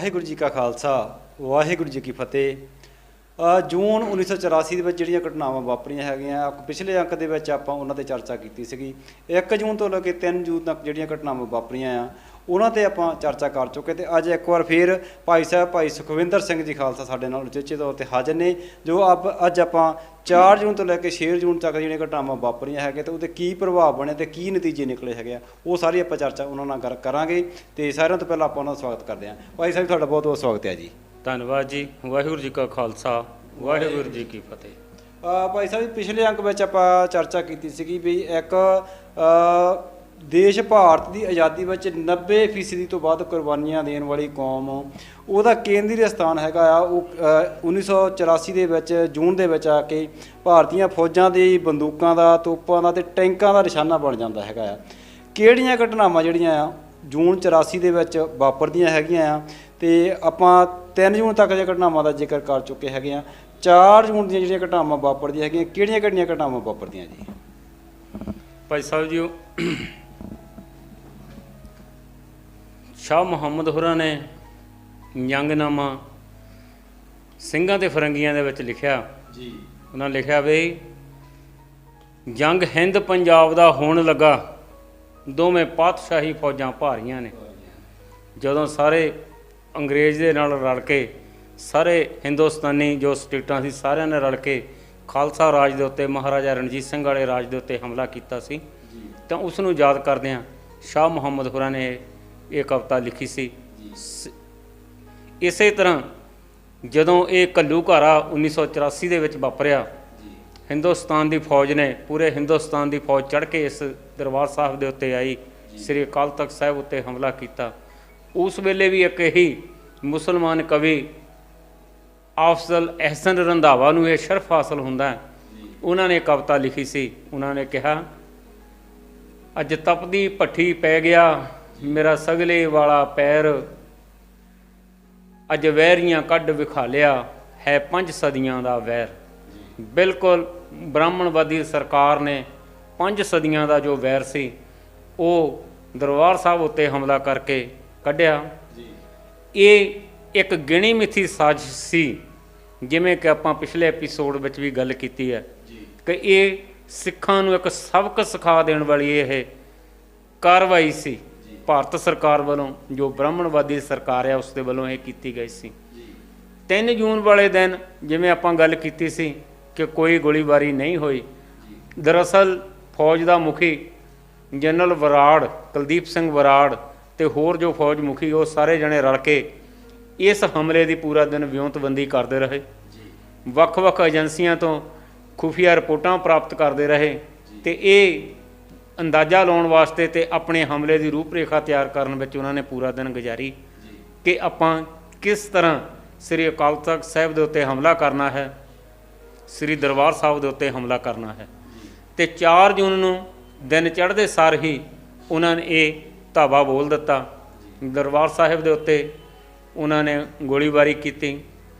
ਵਾਹਿਗੁਰੂ ਜੀ ਕਾ ਖਾਲਸਾ ਵਾਹਿਗੁਰੂ ਜੀ ਕੀ ਫਤਿਹ। ਜੂਨ 1984 ਦੇ ਵਿੱਚ ਜਿਹੜੀਆਂ ਘਟਨਾਵਾਂ ਵਾਪਰੀਆਂ ਹੈਗੀਆਂ, ਪਿਛਲੇ ਅੰਕ ਦੇ ਵਿੱਚ ਆਪਾਂ ਉਹਨਾਂ 'ਤੇ ਚਰਚਾ ਕੀਤੀ ਸੀਗੀ। 1 ਜੂਨ ਤੋਂ ਲੈ ਕੇ 3 ਜੂਨ ਤੱਕ ਜਿਹੜੀਆਂ ਘਟਨਾਵਾਂ ਵਾਪਰੀਆਂ ਆ ਉਹਨਾਂ 'ਤੇ ਆਪਾਂ ਚਰਚਾ ਕਰ ਚੁੱਕੇ। ਅਤੇ ਅੱਜ ਇੱਕ ਵਾਰ ਫਿਰ ਭਾਈ ਸੁਖਵਿੰਦਰ ਸਿੰਘ ਜੀ ਖਾਲਸਾ ਸਾਡੇ ਨਾਲ ਉਚੇਚੇ ਤੌਰ 'ਤੇ ਹਾਜ਼ਰ ਨੇ, ਜੋ ਅੱਜ ਆਪਾਂ 4 ਜੂਨ ਤੋਂ ਲੈ ਕੇ 6 ਜੂਨ ਤੱਕ ਜਿਹੜੀਆਂ ਘਟਨਾਵਾਂ ਵਾਪਰੀਆਂ ਹੈਗੀਆਂ ਅਤੇ ਉਹਦੇ ਕੀ ਪ੍ਰਭਾਵ ਬਣੇ ਅਤੇ ਕੀ ਨਤੀਜੇ ਨਿਕਲੇ ਹੈਗੇ ਆ, ਉਹ ਸਾਰੀ ਆਪਾਂ ਚਰਚਾ ਉਹਨਾਂ ਨਾਲ ਕਰਾਂਗੇ। ਅਤੇ ਸਾਰਿਆਂ ਤੋਂ ਪਹਿਲਾਂ ਆਪਾਂ ਉਹਨਾਂ ਦਾ ਸਵਾਗਤ ਕਰਦੇ ਹਾਂ। ਭਾਈ ਸਾਹਿਬ, ਤੁਹਾਡਾ ਬਹੁਤ ਬਹੁਤ ਸਵਾਗਤ ਹੈ ਜੀ। ਧੰਨਵਾਦ ਜੀ। ਵਾਹਿਗੁਰੂ ਜੀ ਕਾ ਖਾਲਸਾ ਵਾਹਿਗੁਰੂ ਜੀ ਕੀ ਫਤਿਹ। ਭਾਈ ਸਾਹਿਬ, ਪਿਛਲੇ ਅੰਕ ਵਿੱਚ ਆਪਾਂ ਚਰਚਾ ਕੀਤੀ ਸੀਗੀ ਵੀ ਇੱਕ ਦੇਸ਼ ਭਾਰਤ ਦੀ ਆਜ਼ਾਦੀ ਵਿੱਚ 90% ਤੋਂ ਵੱਧ ਕੁਰਬਾਨੀਆਂ ਦੇਣ ਵਾਲੀ ਕੌਮ, ਉਹਦਾ ਕੇਂਦਰੀ ਸਥਾਨ ਹੈਗਾ ਆ ਉਹ 1984 ਦੇ ਵਿੱਚ ਜੂਨ ਦੇ ਵਿੱਚ ਆ ਕੇ ਭਾਰਤੀਆਂ ਫੌਜਾਂ ਦੀ ਬੰਦੂਕਾਂ ਦਾ, ਤੋਪਾਂ ਦਾ ਅਤੇ ਟੈਂਕਾਂ ਦਾ ਨਿਸ਼ਾਨਾ ਬਣ ਜਾਂਦਾ ਹੈਗਾ ਆ। ਕਿਹੜੀਆਂ ਘਟਨਾਵਾਂ ਜਿਹੜੀਆਂ ਆ ਜੂਨ 84 ਦੇ ਵਿੱਚ ਵਾਪਰਦੀਆਂ ਹੈਗੀਆਂ ਆ, ਅਤੇ ਆਪਾਂ 3 ਜੂਨ ਤੱਕ ਦੀਆਂ ਘਟਨਾਵਾਂ ਦਾ ਜ਼ਿਕਰ ਕਰ ਚੁੱਕੇ ਹੈਗੇ ਆ। 4 ਜੂਨ ਦੀਆਂ ਜਿਹੜੀਆਂ ਘਟਨਾਵਾਂ ਵਾਪਰਦੀਆਂ ਹੈਗੀਆਂ, ਕਿਹੜੀਆਂ ਘਟਨਾਵਾਂ ਵਾਪਰਦੀਆਂ ਜੀ? ਭਾਈ ਸਾਹਿਬ ਜੀ, ਸ਼ਾਹ ਮੁਹੰਮਦ ਹੋਰਾਂ ਨੇ ਜੰਗਨਾਮਾ ਸਿੰਘਾਂ ਅਤੇ ਫਰੰਗੀਆਂ ਦੇ ਵਿੱਚ ਲਿਖਿਆ ਜੀ। ਉਹਨਾਂ ਲਿਖਿਆ ਵੀ ਜੰਗ ਹਿੰਦ ਪੰਜਾਬ ਦਾ ਹੋਣ ਲੱਗਾ, ਦੋਵੇਂ ਪਾਤਸ਼ਾਹੀ ਫੌਜਾਂ ਭਾਰੀਆਂ ਨੇ। ਜਦੋਂ ਸਾਰੇ ਅੰਗਰੇਜ਼ ਦੇ ਨਾਲ ਰਲ ਕੇ ਸਾਰੇ ਹਿੰਦੁਸਤਾਨੀ ਜੋ ਸਟੇਟਾਂ ਸੀ, ਸਾਰਿਆਂ ਨੇ ਰਲ ਕੇ ਖਾਲਸਾ ਰਾਜ ਦੇ ਉੱਤੇ, ਮਹਾਰਾਜਾ ਰਣਜੀਤ ਸਿੰਘ ਵਾਲੇ ਰਾਜ ਦੇ ਉੱਤੇ ਹਮਲਾ ਕੀਤਾ ਸੀ, ਤਾਂ ਉਸ ਨੂੰ ਯਾਦ ਕਰਦਿਆਂ ਸ਼ਾਹ ਮੁਹੰਮਦ ਹੋਰਾਂ ਨੇ ਇਹ ਕਵਿਤਾ ਲਿਖੀ ਸੀ। ਇਸੇ ਤਰ੍ਹਾਂ ਜਦੋਂ ਇਹ ਘੱਲੂਘਾਰਾ 1984 ਦੇ ਵਿੱਚ ਵਾਪਰਿਆ, ਹਿੰਦੁਸਤਾਨ ਦੀ ਫੌਜ ਨੇ, ਪੂਰੇ ਹਿੰਦੁਸਤਾਨ ਦੀ ਫੌਜ ਚੜ੍ਹ ਕੇ ਇਸ ਦਰਬਾਰ ਸਾਹਿਬ ਦੇ ਉੱਤੇ ਆਈ, ਸ੍ਰੀ ਅਕਾਲ ਤਖਤ ਸਾਹਿਬ ਉੱਤੇ ਹਮਲਾ ਕੀਤਾ। ਉਸ ਵੇਲੇ ਵੀ ਇੱਕ ਇਹੀ ਮੁਸਲਮਾਨ ਕਵੀ ਅਫਜ਼ਲ ਅਹਿਸਨ ਰੰਧਾਵਾ ਨੂੰ ਇਹ ਸ਼ਰਫ ਹਾਸਲ ਹੁੰਦਾ, ਉਹਨਾਂ ਨੇ ਕਵਿਤਾ ਲਿਖੀ ਸੀ। ਉਹਨਾਂ ਨੇ ਕਿਹਾ, ਅੱਜ ਤਪਦੀ ਭੱਠੀ ਪੈ ਗਿਆ ਮੇਰਾ ਸਗਲੇ ਵਾਲਾ ਪੈਰ, ਅੱਜ ਵੈਰੀਆਂ ਕੱਢ ਵਿਖਾਲਿਆ ਹੈ 5 ਸਦੀਆਂ ਦਾ ਵੈਰ। ਬਿਲਕੁਲ ਬ੍ਰਾਹਮਣਵਾਦੀ ਸਰਕਾਰ ਨੇ 5 ਸਦੀਆਂ ਦਾ ਜੋ ਵੈਰ ਸੀ ਉਹ ਦਰਬਾਰ ਸਾਹਿਬ ਉੱਤੇ ਹਮਲਾ ਕਰਕੇ ਕੱਢਿਆ। ਇਹ ਇੱਕ ਗਿਣੀ ਮਿਥੀ ਸਾਜ਼ਿਸ਼ ਸੀ, ਜਿਵੇਂ ਕਿ ਆਪਾਂ ਪਿਛਲੇ ਐਪੀਸੋਡ ਵਿੱਚ ਵੀ ਗੱਲ ਕੀਤੀ ਹੈ ਕਿ ਇਹ ਸਿੱਖਾਂ ਨੂੰ ਇੱਕ ਸਬਕ ਸਿਖਾ ਦੇਣ ਵਾਲੀ ਇਹ ਕਾਰਵਾਈ ਸੀ ਭਾਰਤ ਸਰਕਾਰ ਵੱਲੋਂ, ਜੋ ਬ੍ਰਾਹਮਣਵਾਦੀ ਸਰਕਾਰ ਹੈ ਉਸ ਦੇ ਵੱਲੋਂ ਇਹ ਕੀਤੀ ਗਈ ਸੀ। 3 ਜੂਨ ਵਾਲੇ ਦਿਨ ਜਿਵੇਂ ਆਪਾਂ ਗੱਲ ਕੀਤੀ ਸੀ ਕਿ ਕੋਈ ਗੋਲੀਬਾਰੀ ਨਹੀਂ ਹੋਈ। ਦਰਅਸਲ ਫੌਜ ਦਾ ਮੁਖੀ ਜਨਰਲ ਬਰਾੜ, ਕੁਲਦੀਪ ਸਿੰਘ ਬਰਾੜ ਅਤੇ ਹੋਰ ਜੋ ਫੌਜ ਮੁਖੀ, ਉਹ ਸਾਰੇ ਜਣੇ ਰਲ ਕੇ ਇਸ ਹਮਲੇ ਦੀ ਪੂਰਾ ਦਿਨ ਵਿਉਂਤਬੰਦੀ ਕਰਦੇ ਰਹੇ, ਵੱਖ-ਵੱਖ ਏਜੰਸੀਆਂ ਤੋਂ ਖੁਫੀਆ ਰਿਪੋਰਟਾਂ ਪ੍ਰਾਪਤ ਕਰਦੇ ਰਹੇ, ਅਤੇ ਇਹ ਅੰਦਾਜ਼ਾ ਲਾਉਣ ਵਾਸਤੇ ਅਤੇ ਆਪਣੇ ਹਮਲੇ ਦੀ ਰੂਪਰੇਖਾ ਤਿਆਰ ਕਰਨ ਵਿੱਚ ਉਹਨਾਂ ਨੇ ਪੂਰਾ ਦਿਨ ਗੁਜ਼ਾਰੀ ਕਿ ਆਪਾਂ ਕਿਸ ਤਰ੍ਹਾਂ ਸ੍ਰੀ ਅਕਾਲ ਤਖਤ ਸਾਹਿਬ ਦੇ ਉੱਤੇ ਹਮਲਾ ਕਰਨਾ ਹੈ, ਸ੍ਰੀ ਦਰਬਾਰ ਸਾਹਿਬ ਦੇ ਉੱਤੇ ਹਮਲਾ ਕਰਨਾ ਹੈ। ਅਤੇ 4 ਜੂਨ ਨੂੰ ਦਿਨ ਚੜ੍ਹਦੇ ਸਾਰ ਹੀ ਉਹਨਾਂ ਨੇ ਇਹ ਧਾਵਾ ਬੋਲ ਦਿੱਤਾ। ਦਰਬਾਰ ਸਾਹਿਬ ਦੇ ਉੱਤੇ ਉਹਨਾਂ ਨੇ ਗੋਲੀਬਾਰੀ ਕੀਤੀ।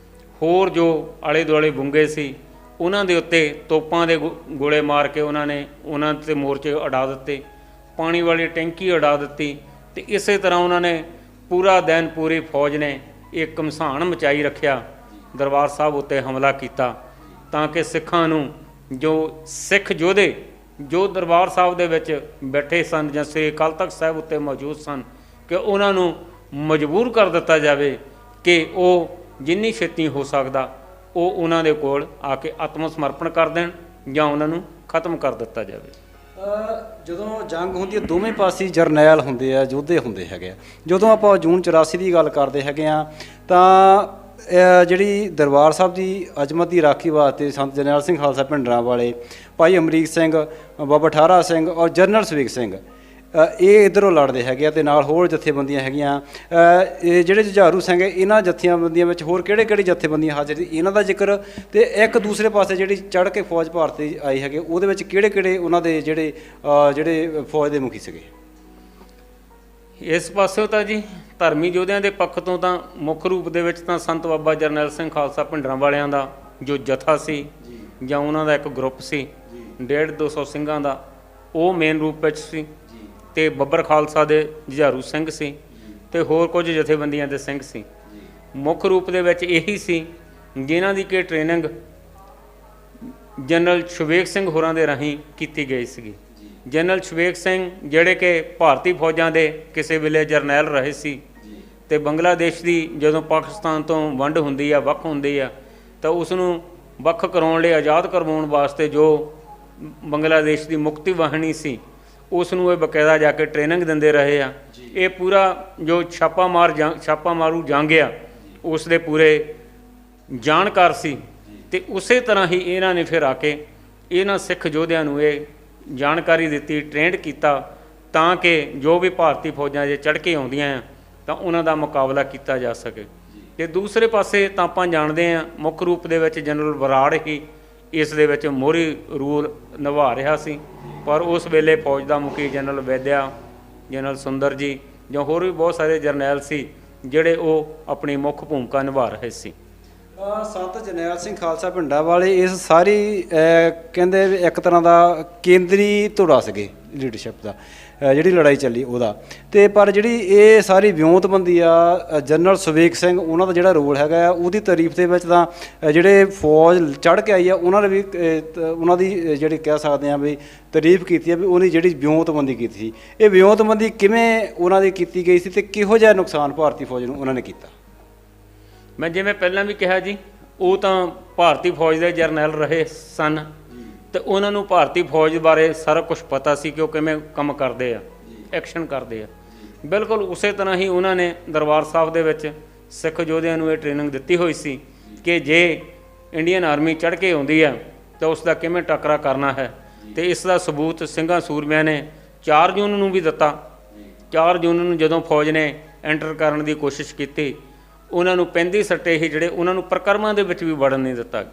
ਹੋਰ ਜੋ ਆਲੇ ਦੁਆਲੇ ਬੁੰਗੇ ਸੀ ਉਹਨਾਂ ਦੇ ਉੱਤੇ ਤੋਪਾਂ ਦੇ ਗੋਲੇ ਮਾਰ ਕੇ ਉਹਨਾਂ 'ਤੇ ਮੋਰਚੇ ਉਡਾ ਦਿੱਤੇ, ਪਾਣੀ ਵਾਲੀ ਟੈਂਕੀ ਉਡਾ ਦਿੱਤੀ। ਅਤੇ ਇਸੇ ਤਰ੍ਹਾਂ ਉਹਨਾਂ ਨੇ ਪੂਰਾ ਦਿਨ, ਪੂਰੀ ਫੌਜ ਨੇ ਇੱਕ ਘਮਸਾਨ ਮਚਾਈ ਰੱਖਿਆ, ਦਰਬਾਰ ਸਾਹਿਬ ਉੱਤੇ ਹਮਲਾ ਕੀਤਾ, ਤਾਂ ਕਿ ਸਿੱਖਾਂ ਨੂੰ, ਜੋ ਸਿੱਖ ਯੋਧੇ ਜੋ ਦਰਬਾਰ ਸਾਹਿਬ ਦੇ ਵਿੱਚ ਬੈਠੇ ਸਨ ਜਾਂ ਸ੍ਰੀ ਅਕਾਲ ਤਖਤ ਸਾਹਿਬ ਉੱਤੇ ਮੌਜੂਦ ਸਨ, ਕਿ ਉਹਨਾਂ ਨੂੰ ਮਜਬੂਰ ਕਰ ਦਿੱਤਾ ਜਾਵੇ ਕਿ ਉਹ ਜਿੰਨੀ ਛੇਤੀ ਹੋ ਸਕਦਾ ਉਹ ਉਹਨਾਂ ਦੇ ਕੋਲ ਆ ਕੇ ਆਤਮ ਸਮਰਪਣ ਕਰ ਦੇਣ ਜਾਂ ਉਹਨਾਂ ਨੂੰ ਖਤਮ ਕਰ ਦਿੱਤਾ ਜਾਵੇ। ਜਦੋਂ ਜੰਗ ਹੁੰਦੀ ਹੈ, ਦੋਵੇਂ ਪਾਸੇ ਜਰਨੈਲ ਹੁੰਦੇ ਆ, ਯੋਧੇ ਹੁੰਦੇ ਹੈਗੇ ਆ। ਜਦੋਂ ਆਪਾਂ ਜੂਨ 84 ਦੀ ਗੱਲ ਕਰਦੇ ਹੈਗੇ ਆ, ਤਾਂ ਜਿਹੜੀ ਦਰਬਾਰ ਸਾਹਿਬ ਦੀ ਅਜ਼ਮਤ ਦੀ ਰਾਖੀ ਵਾਸਤੇ ਸੰਤ ਜਰਨੈਲ ਸਿੰਘ ਖਾਲਸਾ ਭਿੰਡਰਾਂ ਵਾਲੇ, ਭਾਈ ਅਮਰੀਕ ਸਿੰਘ, ਬਾਬਾ ਠਾਰਾ ਸਿੰਘ ਔਰ ਜਨਰਲ ਸਵੇਗ ਸਿੰਘ, ਇਹ ਇੱਧਰੋਂ ਲੜਦੇ ਹੈਗੇ ਆ, ਅਤੇ ਨਾਲ ਹੋਰ ਜਥੇਬੰਦੀਆਂ ਹੈਗੀਆਂ। ਇਹ ਜਿਹੜੇ ਜੁਝਾਰੂ ਸਿੰਘ ਹੈ, ਇਹਨਾਂ ਜਥੇਬੰਦੀਆਂ ਵਿੱਚ ਹੋਰ ਕਿਹੜੇ ਜਥੇਬੰਦੀਆਂ ਹਾਜ਼ਰ ਸੀ, ਇਹਨਾਂ ਦਾ ਜ਼ਿਕਰ। ਅਤੇ ਇੱਕ ਦੂਸਰੇ ਪਾਸੇ ਜਿਹੜੀ ਚੜ੍ਹ ਕੇ ਫੌਜ ਭਾਰਤ ਦੀ ਆਈ ਹੈਗੇ, ਉਹਦੇ ਵਿੱਚ ਕਿਹੜੇ ਉਹਨਾਂ ਦੇ ਜਿਹੜੇ ਫੌਜ ਦੇ ਮੁਖੀ ਸੀਗੇ? ਇਸ ਪਾਸਿਓਂ ਤਾਂ ਜੀ ਧਰਮੀ ਯੋਧਿਆਂ ਦੇ ਪੱਖ ਤੋਂ ਤਾਂ ਮੁੱਖ ਰੂਪ ਦੇ ਵਿੱਚ ਤਾਂ ਸੰਤ ਬਾਬਾ ਜਰਨੈਲ ਸਿੰਘ ਖਾਲਸਾ ਭਿੰਡਰਾਂ ਵਾਲਿਆਂ ਦਾ ਜੋ ਜਥਾ ਸੀ ਜਾਂ ਉਹਨਾਂ ਦਾ ਇੱਕ ਗਰੁੱਪ ਸੀ 150-200 ਸਿੰਘਾਂ ਦਾ, ਉਹ ਮੇਨ ਰੂਪ ਵਿੱਚ ਸੀ। ਅਤੇ ਬੱਬਰ ਖਾਲਸਾ ਦੇ ਜੁਝਾਰੂ ਸਿੰਘ ਸੀ, ਅਤੇ ਹੋਰ ਕੁਝ ਜਥੇਬੰਦੀਆਂ ਦੇ ਸਿੰਘ ਸੀ। ਮੁੱਖ ਰੂਪ ਦੇ ਵਿੱਚ ਇਹੀ ਸੀ ਜਿਨ੍ਹਾਂ ਦੀ ਕਿ ਟ੍ਰੇਨਿੰਗ ਜਨਰਲ ਸ਼ਵੇਕ ਸਿੰਘ ਹੋਰਾਂ ਦੇ ਰਾਹੀਂ ਕੀਤੀ ਗਈ ਸੀਗੀ। ਜਨਰਲ ਸ਼ਵੇਕ ਸਿੰਘ ਜਿਹੜੇ ਕਿ ਭਾਰਤੀ ਫੌਜਾਂ ਦੇ ਕਿਸੇ ਵੇਲੇ ਜਰਨੈਲ ਰਹੇ ਸੀ ਤੇ ਬੰਗਲਾਦੇਸ਼ ਦੀ ਜਦੋਂ ਪਾਕਿਸਤਾਨ ਤੋਂ ਵੰਡ ਹੁੰਦੀ ਆ, ਵੱਖ ਹੁੰਦੀ ਆ, ਤਾਂ ਉਸ ਨੂੰ ਵੱਖ ਕਰਾਉਣ ਲਈ, ਆਜ਼ਾਦ ਕਰਵਾਉਣ ਵਾਸਤੇ ਜੋ ਬੰਗਲਾਦੇਸ਼ ਦੀ ਮੁਕਤੀ ਵਾਹਿਨੀ ਸੀ ਉਸ ਨੂੰ ਇਹ ਬਕਾਇਦਾ ਜਾ ਕੇ ਟ੍ਰੇਨਿੰਗ ਦਿੰਦੇ ਰਹੇ ਆ। ਇਹ ਪੂਰਾ ਜੋ ਛਾਪਾ ਮਾਰੂ ਜੰਗ ਆ ਉਸ ਦੇ ਪੂਰੇ ਜਾਣਕਾਰ ਸੀ ਤੇ ਉਸੇ ਤਰ੍ਹਾਂ ਹੀ ਇਹਨਾਂ ਨੇ ਫਿਰ ਆ ਕੇ ਇਹਨਾਂ ਸਿੱਖ ਯੋਧਿਆਂ ਨੂੰ ਇਹ ਜਾਣਕਾਰੀ ਦਿੱਤੀ, ਟ੍ਰੇਨਡ ਕੀਤਾ ਤਾਂ ਕਿ ਜੋ ਵੀ ਭਾਰਤੀ ਫੌਜਾਂ ਜੇ ਚੜ੍ਹ ਕੇ ਆਉਂਦੀਆਂ ਆ ਤਾਂ ਉਹਨਾਂ ਦਾ ਮੁਕਾਬਲਾ ਕੀਤਾ ਜਾ ਸਕੇ। ਤੇ ਦੂਸਰੇ ਪਾਸੇ ਤਾਂ ਆਪਾਂ ਜਾਣਦੇ ਹਾਂ ਮੁੱਖ ਰੂਪ ਦੇ ਵਿੱਚ ਜਨਰਲ ਬਰਾੜ ਹੀ ਇਸ ਦੇ ਵਿੱਚ ਮੋਹਰੀ ਰੂਲ ਨਿਭਾ ਰਿਹਾ ਸੀ, ਪਰ ਉਸ ਵੇਲੇ ਫੌਜ ਦਾ ਮੁਖੀ ਜਨਰਲ ਵੈਦਿਆ, ਜਨਰਲ ਸੁੰਦਰ ਜੀ ਜਾਂ ਹੋਰ ਵੀ ਬਹੁਤ ਸਾਰੇ ਜਰਨੈਲ ਸੀ ਜਿਹੜੇ ਉਹ ਆਪਣੀ ਮੁੱਖ ਭੂਮਿਕਾ ਨਿਭਾ ਰਹੇ ਸੀ। ਸੰਤ ਜਰਨੈਲ ਸਿੰਘ ਖਾਲਸਾ ਭਿੰਡਾਂ ਵਾਲੇ ਇਸ ਸਾਰੀ ਕਹਿੰਦੇ ਵੀ ਇੱਕ ਤਰ੍ਹਾਂ ਦਾ ਕੇਂਦਰੀ ਧੁਰਾ ਸੀਗੇ ਲੀਡਰਸ਼ਿਪ ਦਾ, ਜਿਹੜੀ ਲੜਾਈ ਚੱਲੀ ਉਹਦਾ। ਤੇ ਪਰ ਜਿਹੜੀ ਇਹ ਸਾਰੀ ਵਿਉਂਤਬੰਦੀ ਆ ਜਨਰਲ ਸ਼ਵੇਕ ਸਿੰਘ ਉਹਨਾਂ ਦਾ ਜਿਹੜਾ ਰੋਲ ਹੈਗਾ ਉਹਦੀ ਤਾਰੀਫ ਦੇ ਵਿੱਚ ਤਾਂ ਜਿਹੜੇ ਫੌਜ ਚੜ੍ਹ ਕੇ ਆਈ ਆ ਉਹਨਾਂ ਨੇ ਵੀ ਉਹਨਾਂ ਦੀ ਜਿਹੜੀ ਕਹਿ ਸਕਦੇ ਆ ਵੀ ਤਾਰੀਫ ਕੀਤੀ ਆ ਵੀ ਉਹਦੀ ਜਿਹੜੀ ਵਿਉਂਤਬੰਦੀ ਕੀਤੀ ਸੀ। ਇਹ ਵਿਉਂਤਬੰਦੀ ਕਿਵੇਂ ਉਹਨਾਂ ਦੀ ਕੀਤੀ ਗਈ ਸੀ ਤੇ ਕਿਹੋ ਜਿਹਾ ਨੁਕਸਾਨ ਭਾਰਤੀ ਫੌਜ ਨੂੰ ਉਹਨਾਂ ਨੇ ਕੀਤਾ? ਮੈਂ ਜਿਵੇਂ ਪਹਿਲਾਂ ਵੀ ਕਿਹਾ ਜੀ, ਉਹ ਤਾਂ ਭਾਰਤੀ ਫੌਜ ਦੇ ਜਰਨੈਲ ਰਹੇ ਸਨ ਤੇ ਉਹਨਾਂ ਨੂੰ ਭਾਰਤੀ ਫੌਜ ਬਾਰੇ ਸਾਰਾ ਕੁਝ ਪਤਾ ਸੀ ਕਿ ਉਹ ਕਿਵੇਂ ਕੰਮ ਕਰਦੇ ਆ, ਐਕਸ਼ਨ ਕਰਦੇ ਆ। ਬਿਲਕੁਲ ਉਸੇ ਤਰ੍ਹਾਂ ਹੀ ਉਹਨਾਂ ਨੇ ਦਰਬਾਰ ਸਾਹਿਬ ਦੇ ਵਿੱਚ ਸਿੱਖ ਯੋਧਿਆਂ ਨੂੰ ਇਹ ਟ੍ਰੇਨਿੰਗ ਦਿੱਤੀ ਹੋਈ ਸੀ ਕਿ ਜੇ ਇੰਡੀਅਨ ਆਰਮੀ ਚੜ੍ਹ ਕੇ ਆਉਂਦੀ ਆ ਤਾਂ ਉਸ ਦਾ ਕਿਵੇਂ ਟੱਕਰਾ ਕਰਨਾ ਹੈ। ਤੇ ਇਸ ਦਾ ਸਬੂਤ ਸਿੰਘਾਂ ਸੂਰਮਿਆਂ ਨੇ 4 ਜੂਨ ਨੂੰ ਵੀ ਦਿੱਤਾ। 4 ਜੂਨ ਨੂੰ ਜਦੋਂ ਫੌਜ ਨੇ ਐਂਟਰ ਕਰਨ ਦੀ ਕੋਸ਼ਿਸ਼ ਕੀਤੀ, ਉਹਨਾਂ ਨੂੰ ਪੈਂਦੀ ਸੱਟੇ ਹੀ ਜਿਹੜੇ ਉਹਨਾਂ ਨੂੰ ਪ੍ਰਕਰਮਾਂ ਦੇ ਵਿੱਚ ਵੀ ਵੜਨ ਨਹੀਂ ਦਿੱਤਾ।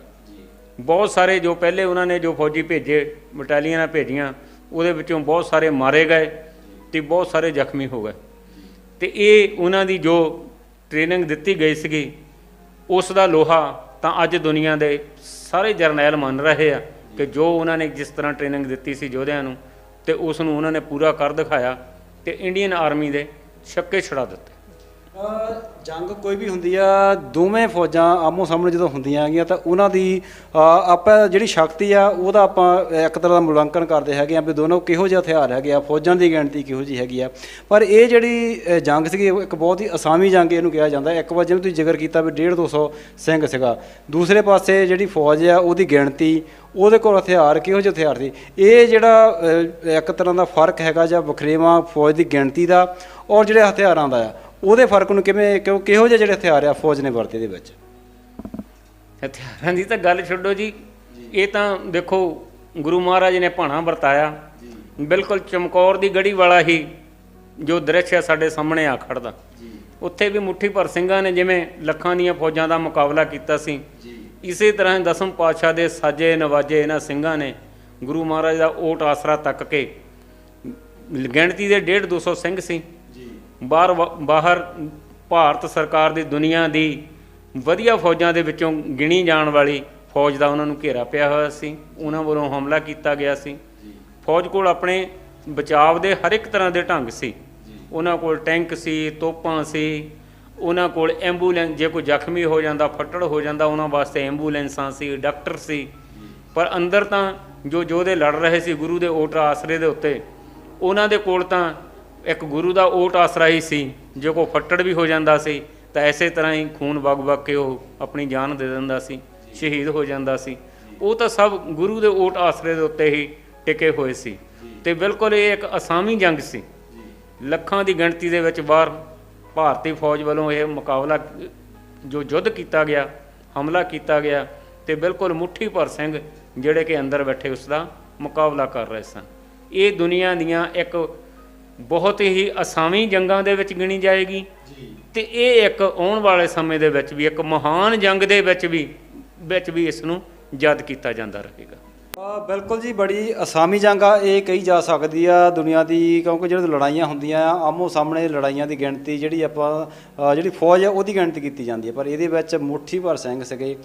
ਬਹੁਤ ਸਾਰੇ ਜੋ ਪਹਿਲੇ ਉਹਨਾਂ ਨੇ ਜੋ ਫੌਜੀ ਭੇਜੇ, ਬਟਾਲੀਅਨਾਂ ਭੇਜੀਆਂ, ਉਹਦੇ ਵਿੱਚੋਂ ਬਹੁਤ ਸਾਰੇ ਮਾਰੇ ਗਏ ਤੇ ਬਹੁਤ ਸਾਰੇ ਜ਼ਖਮੀ ਹੋ ਗਏ। ਤੇ ਇਹ ਉਹਨਾਂ ਦੀ ਜੋ ਟ੍ਰੇਨਿੰਗ ਦਿੱਤੀ ਗਈ ਸੀਗੀ ਉਸ ਦਾ ਲੋਹਾ ਤਾਂ ਅੱਜ ਦੁਨੀਆ ਦੇ ਸਾਰੇ ਜਰਨੈਲ ਮੰਨ ਰਹੇ ਆ ਕਿ ਜੋ ਉਹਨਾਂ ਨੇ ਜਿਸ ਤਰ੍ਹਾਂ ਟ੍ਰੇਨਿੰਗ ਦਿੱਤੀ ਸੀ ਯੋਧਿਆਂ ਨੂੰ ਤੇ ਉਸ ਨੂੰ ਉਹਨਾਂ ਨੇ ਪੂਰਾ ਕਰ ਦਿਖਾਇਆ ਤੇ ਇੰਡੀਅਨ ਆਰਮੀ ਦੇ ਛੱਕੇ ਛੁਡਾ ਦਿੱਤੇ। ਜੰਗ ਕੋਈ ਵੀ ਹੁੰਦੀ ਆ, ਦੋਵੇਂ ਫੌਜਾਂ ਆਮੋ ਸਾਹਮਣੇ ਜਦੋਂ ਹੁੰਦੀਆਂ ਹੈਗੀਆਂ ਤਾਂ ਉਹਨਾਂ ਦੀ ਆਪਾਂ ਜਿਹੜੀ ਸ਼ਕਤੀ ਆ ਉਹਦਾ ਆਪਾਂ ਇੱਕ ਤਰ੍ਹਾਂ ਦਾ ਮੁਲਾਂਕਣ ਕਰਦੇ ਹੈਗੇ ਆ ਵੀ ਦੋਨੋਂ ਕਿਹੋ ਜਿਹੇ ਹਥਿਆਰ ਹੈਗੇ ਆ, ਫੌਜਾਂ ਦੀ ਗਿਣਤੀ ਕਿਹੋ ਜਿਹੀ ਹੈਗੀ ਆ। ਪਰ ਇਹ ਜਿਹੜੀ ਜੰਗ ਸੀਗੀ ਇੱਕ ਬਹੁਤ ਹੀ ਅਸਾਮੀ ਜੰਗ ਇਹਨੂੰ ਕਿਹਾ ਜਾਂਦਾ। ਇੱਕ ਵਾਰ ਜਿਵੇਂ ਤੁਸੀਂ ਜ਼ਿਕਰ ਕੀਤਾ ਵੀ 150-200 ਸਿੰਘ ਸੀਗਾ, ਦੂਸਰੇ ਪਾਸੇ ਜਿਹੜੀ ਫੌਜ ਆ ਉਹਦੀ ਗਿਣਤੀ, ਉਹਦੇ ਕੋਲ ਹਥਿਆਰ ਕਿਹੋ ਜਿਹੇ ਹਥਿਆਰ ਸੀ। ਇਹ ਜਿਹੜਾ ਇੱਕ ਤਰ੍ਹਾਂ ਦਾ ਫਰਕ ਹੈਗਾ ਜਾਂ ਵਖਰੇਵਾਂ ਫੌਜ ਦੀ ਗਿਣਤੀ ਦਾ ਔਰ ਜਿਹੜੇ ਹਥਿਆਰਾਂ ਦਾ ਆ, ਉਹਦੇ ਫਰਕ ਨੂੰ ਕਿਵੇਂ ਕਿਹੋ ਜਿਹੇ ਜਿਹੜੇ ਹਥਿਆਰ ਆ ਫੌਜ ਨੇ ਵਰਤੇ ਦੇ ਵਿੱਚ? ਹਥਿਆਰਾਂ ਦੀ ਤਾਂ ਗੱਲ ਛੱਡੋ ਜੀ, ਇਹ ਤਾਂ ਦੇਖੋ ਗੁਰੂ ਮਹਾਰਾਜ ਨੇ ਭਾਣਾ ਵਰਤਾਇਆ। ਬਿਲਕੁਲ ਚਮਕੌਰ ਦੀ ਗੜੀ ਵਾਲਾ ਹੀ ਜੋ ਦ੍ਰਿਸ਼ ਹੈ ਸਾਡੇ ਸਾਹਮਣੇ ਆ ਖੜਦਾ। ਉੱਥੇ ਵੀ ਮੁੱਠੀ ਭਰ ਸਿੰਘਾਂ ਨੇ ਜਿਵੇਂ ਲੱਖਾਂ ਦੀਆਂ ਫੌਜਾਂ ਦਾ ਮੁਕਾਬਲਾ ਕੀਤਾ ਸੀ, ਇਸੇ ਤਰ੍ਹਾਂ ਦਸਮ ਪਾਤਸ਼ਾਹ ਦੇ ਸਾਜੇ ਨਵਾਜੇ ਇਹਨਾਂ ਸਿੰਘਾਂ ਨੇ ਗੁਰੂ ਮਹਾਰਾਜ ਦਾ ਓਟ ਆਸਰਾ ਤੱਕ ਕੇ ਗਿਣਤੀ ਦੇ 150-200 ਸਿੰਘ ਸੀ। ਬਾਹਰ ਭਾਰਤ ਸਰਕਾਰ ਦੀ ਦੁਨੀਆ ਦੀ ਵਧੀਆ ਫੌਜਾਂ ਦੇ ਵਿੱਚੋਂ ਗਿਣੀ ਜਾਣ ਵਾਲੀ ਫੌਜ ਦਾ ਉਹਨਾਂ ਨੂੰ ਘੇਰਾ ਪਿਆ ਹੋਇਆ ਸੀ। ਉਹਨਾਂ ਵੱਲੋਂ ਹਮਲਾ ਕੀਤਾ ਗਿਆ ਸੀ। ਫੌਜ ਕੋਲ ਆਪਣੇ ਬਚਾਵ ਦੇ ਹਰ ਇੱਕ ਤਰ੍ਹਾਂ ਦੇ ਢੰਗ ਸੀ। ਉਹਨਾਂ ਕੋਲ ਟੈਂਕ ਸੀ, ਤੋਪਾਂ ਸੀ, ਉਹਨਾਂ ਕੋਲ ਐਂਬੂਲੈਂਸ, ਜੇ ਕੋਈ ਜ਼ਖਮੀ ਹੋ ਜਾਂਦਾ, ਫੱਟੜ ਹੋ ਜਾਂਦਾ, ਉਹਨਾਂ ਵਾਸਤੇ ਐਂਬੂਲੈਂਸਾਂ ਸੀ, ਡਾਕਟਰ ਸੀ। ਪਰ ਅੰਦਰ ਤਾਂ ਜੋ ਯੋਧੇ ਲੜ ਰਹੇ ਸੀ ਗੁਰੂ ਦੇ ਓਟ ਆਸਰੇ ਦੇ ਉੱਤੇ, ਉਹਨਾਂ ਦੇ ਕੋਲ ਤਾਂ ਇੱਕ ਗੁਰੂ ਦਾ ਓਟ ਆਸਰਾ ਹੀ ਸੀ। ਜੇ ਕੋਈ ਫੱਟੜ ਵੀ ਹੋ ਜਾਂਦਾ ਸੀ ਤਾਂ ਇਸੇ ਤਰ੍ਹਾਂ ਹੀ ਖੂਨ ਵਗ ਵਗ ਕੇ ਉਹ ਆਪਣੀ ਜਾਨ ਦੇ ਦਿੰਦਾ ਸੀ, ਸ਼ਹੀਦ ਹੋ ਜਾਂਦਾ ਸੀ। ਉਹ ਤਾਂ ਸਭ ਗੁਰੂ ਦੇ ਓਟ ਆਸਰੇ ਦੇ ਉੱਤੇ ਹੀ ਟਿਕੇ ਹੋਏ ਸੀ। ਤੇ ਬਿਲਕੁਲ ਇਹ ਇੱਕ ਅਸਾਮੀ ਜੰਗ ਸੀ। ਲੱਖਾਂ ਦੀ ਗਿਣਤੀ ਦੇ ਵਿੱਚ ਬਾਹਰ ਭਾਰਤੀ ਫੌਜ ਵੱਲੋਂ ਇਹ ਮੁਕਾਬਲਾ ਜੋ ਯੁੱਧ ਕੀਤਾ ਗਿਆ, ਹਮਲਾ ਕੀਤਾ ਗਿਆ ਤੇ ਬਿਲਕੁਲ ਮੁੱਠੀ ਭਰ ਸਿੰਘ ਜਿਹੜੇ ਕਿ ਅੰਦਰ ਬੈਠੇ ਉਸ ਦਾ ਮੁਕਾਬਲਾ ਕਰ ਰਹੇ ਸਨ। ਇਹ ਦੁਨੀਆ ਦੀਆਂ ਇੱਕ ਬਹੁਤ ਹੀ ਅਸਾਮੀ ਜੰਗਾਂ ਦੇ ਵਿੱਚ ਗਿਣੀ ਜਾਏਗੀ ਤੇ ਇਹ ਇੱਕ ਆਉਣ ਵਾਲੇ ਸਮੇਂ ਦੇ ਵਿੱਚ ਵੀ ਇੱਕ ਮਹਾਨ ਜੰਗ ਦੇ ਵਿੱਚ ਵੀ ਇਸ ਨੂੰ ਯਾਦ ਕੀਤਾ ਜਾਂਦਾ ਰਹੇਗਾ। ਬਿਲਕੁਲ ਜੀ, ਬੜੀ ਅਸਾਮੀ ਜੰਗ ਆ ਇਹ ਕਹੀ ਜਾ ਸਕਦੀ ਆ ਦੁਨੀਆ ਦੀ, ਕਿਉਂਕਿ ਜਿਹੜੇ ਲੜਾਈਆਂ ਹੁੰਦੀਆਂ ਆ ਆਮੋ ਸਾਹਮਣੇ ਲੜਾਈਆਂ ਦੀ ਗਿਣਤੀ ਜਿਹੜੀ ਆਪਾਂ ਜਿਹੜੀ ਫੌਜ ਆ ਉਹਦੀ ਗਿਣਤੀ ਕੀਤੀ ਜਾਂਦੀ ਹੈ, ਪਰ ਇਹਦੇ ਵਿੱਚ ਮੁੱਠੀ ਭਰ ਸਿੰਘ ਸੀਗੇ।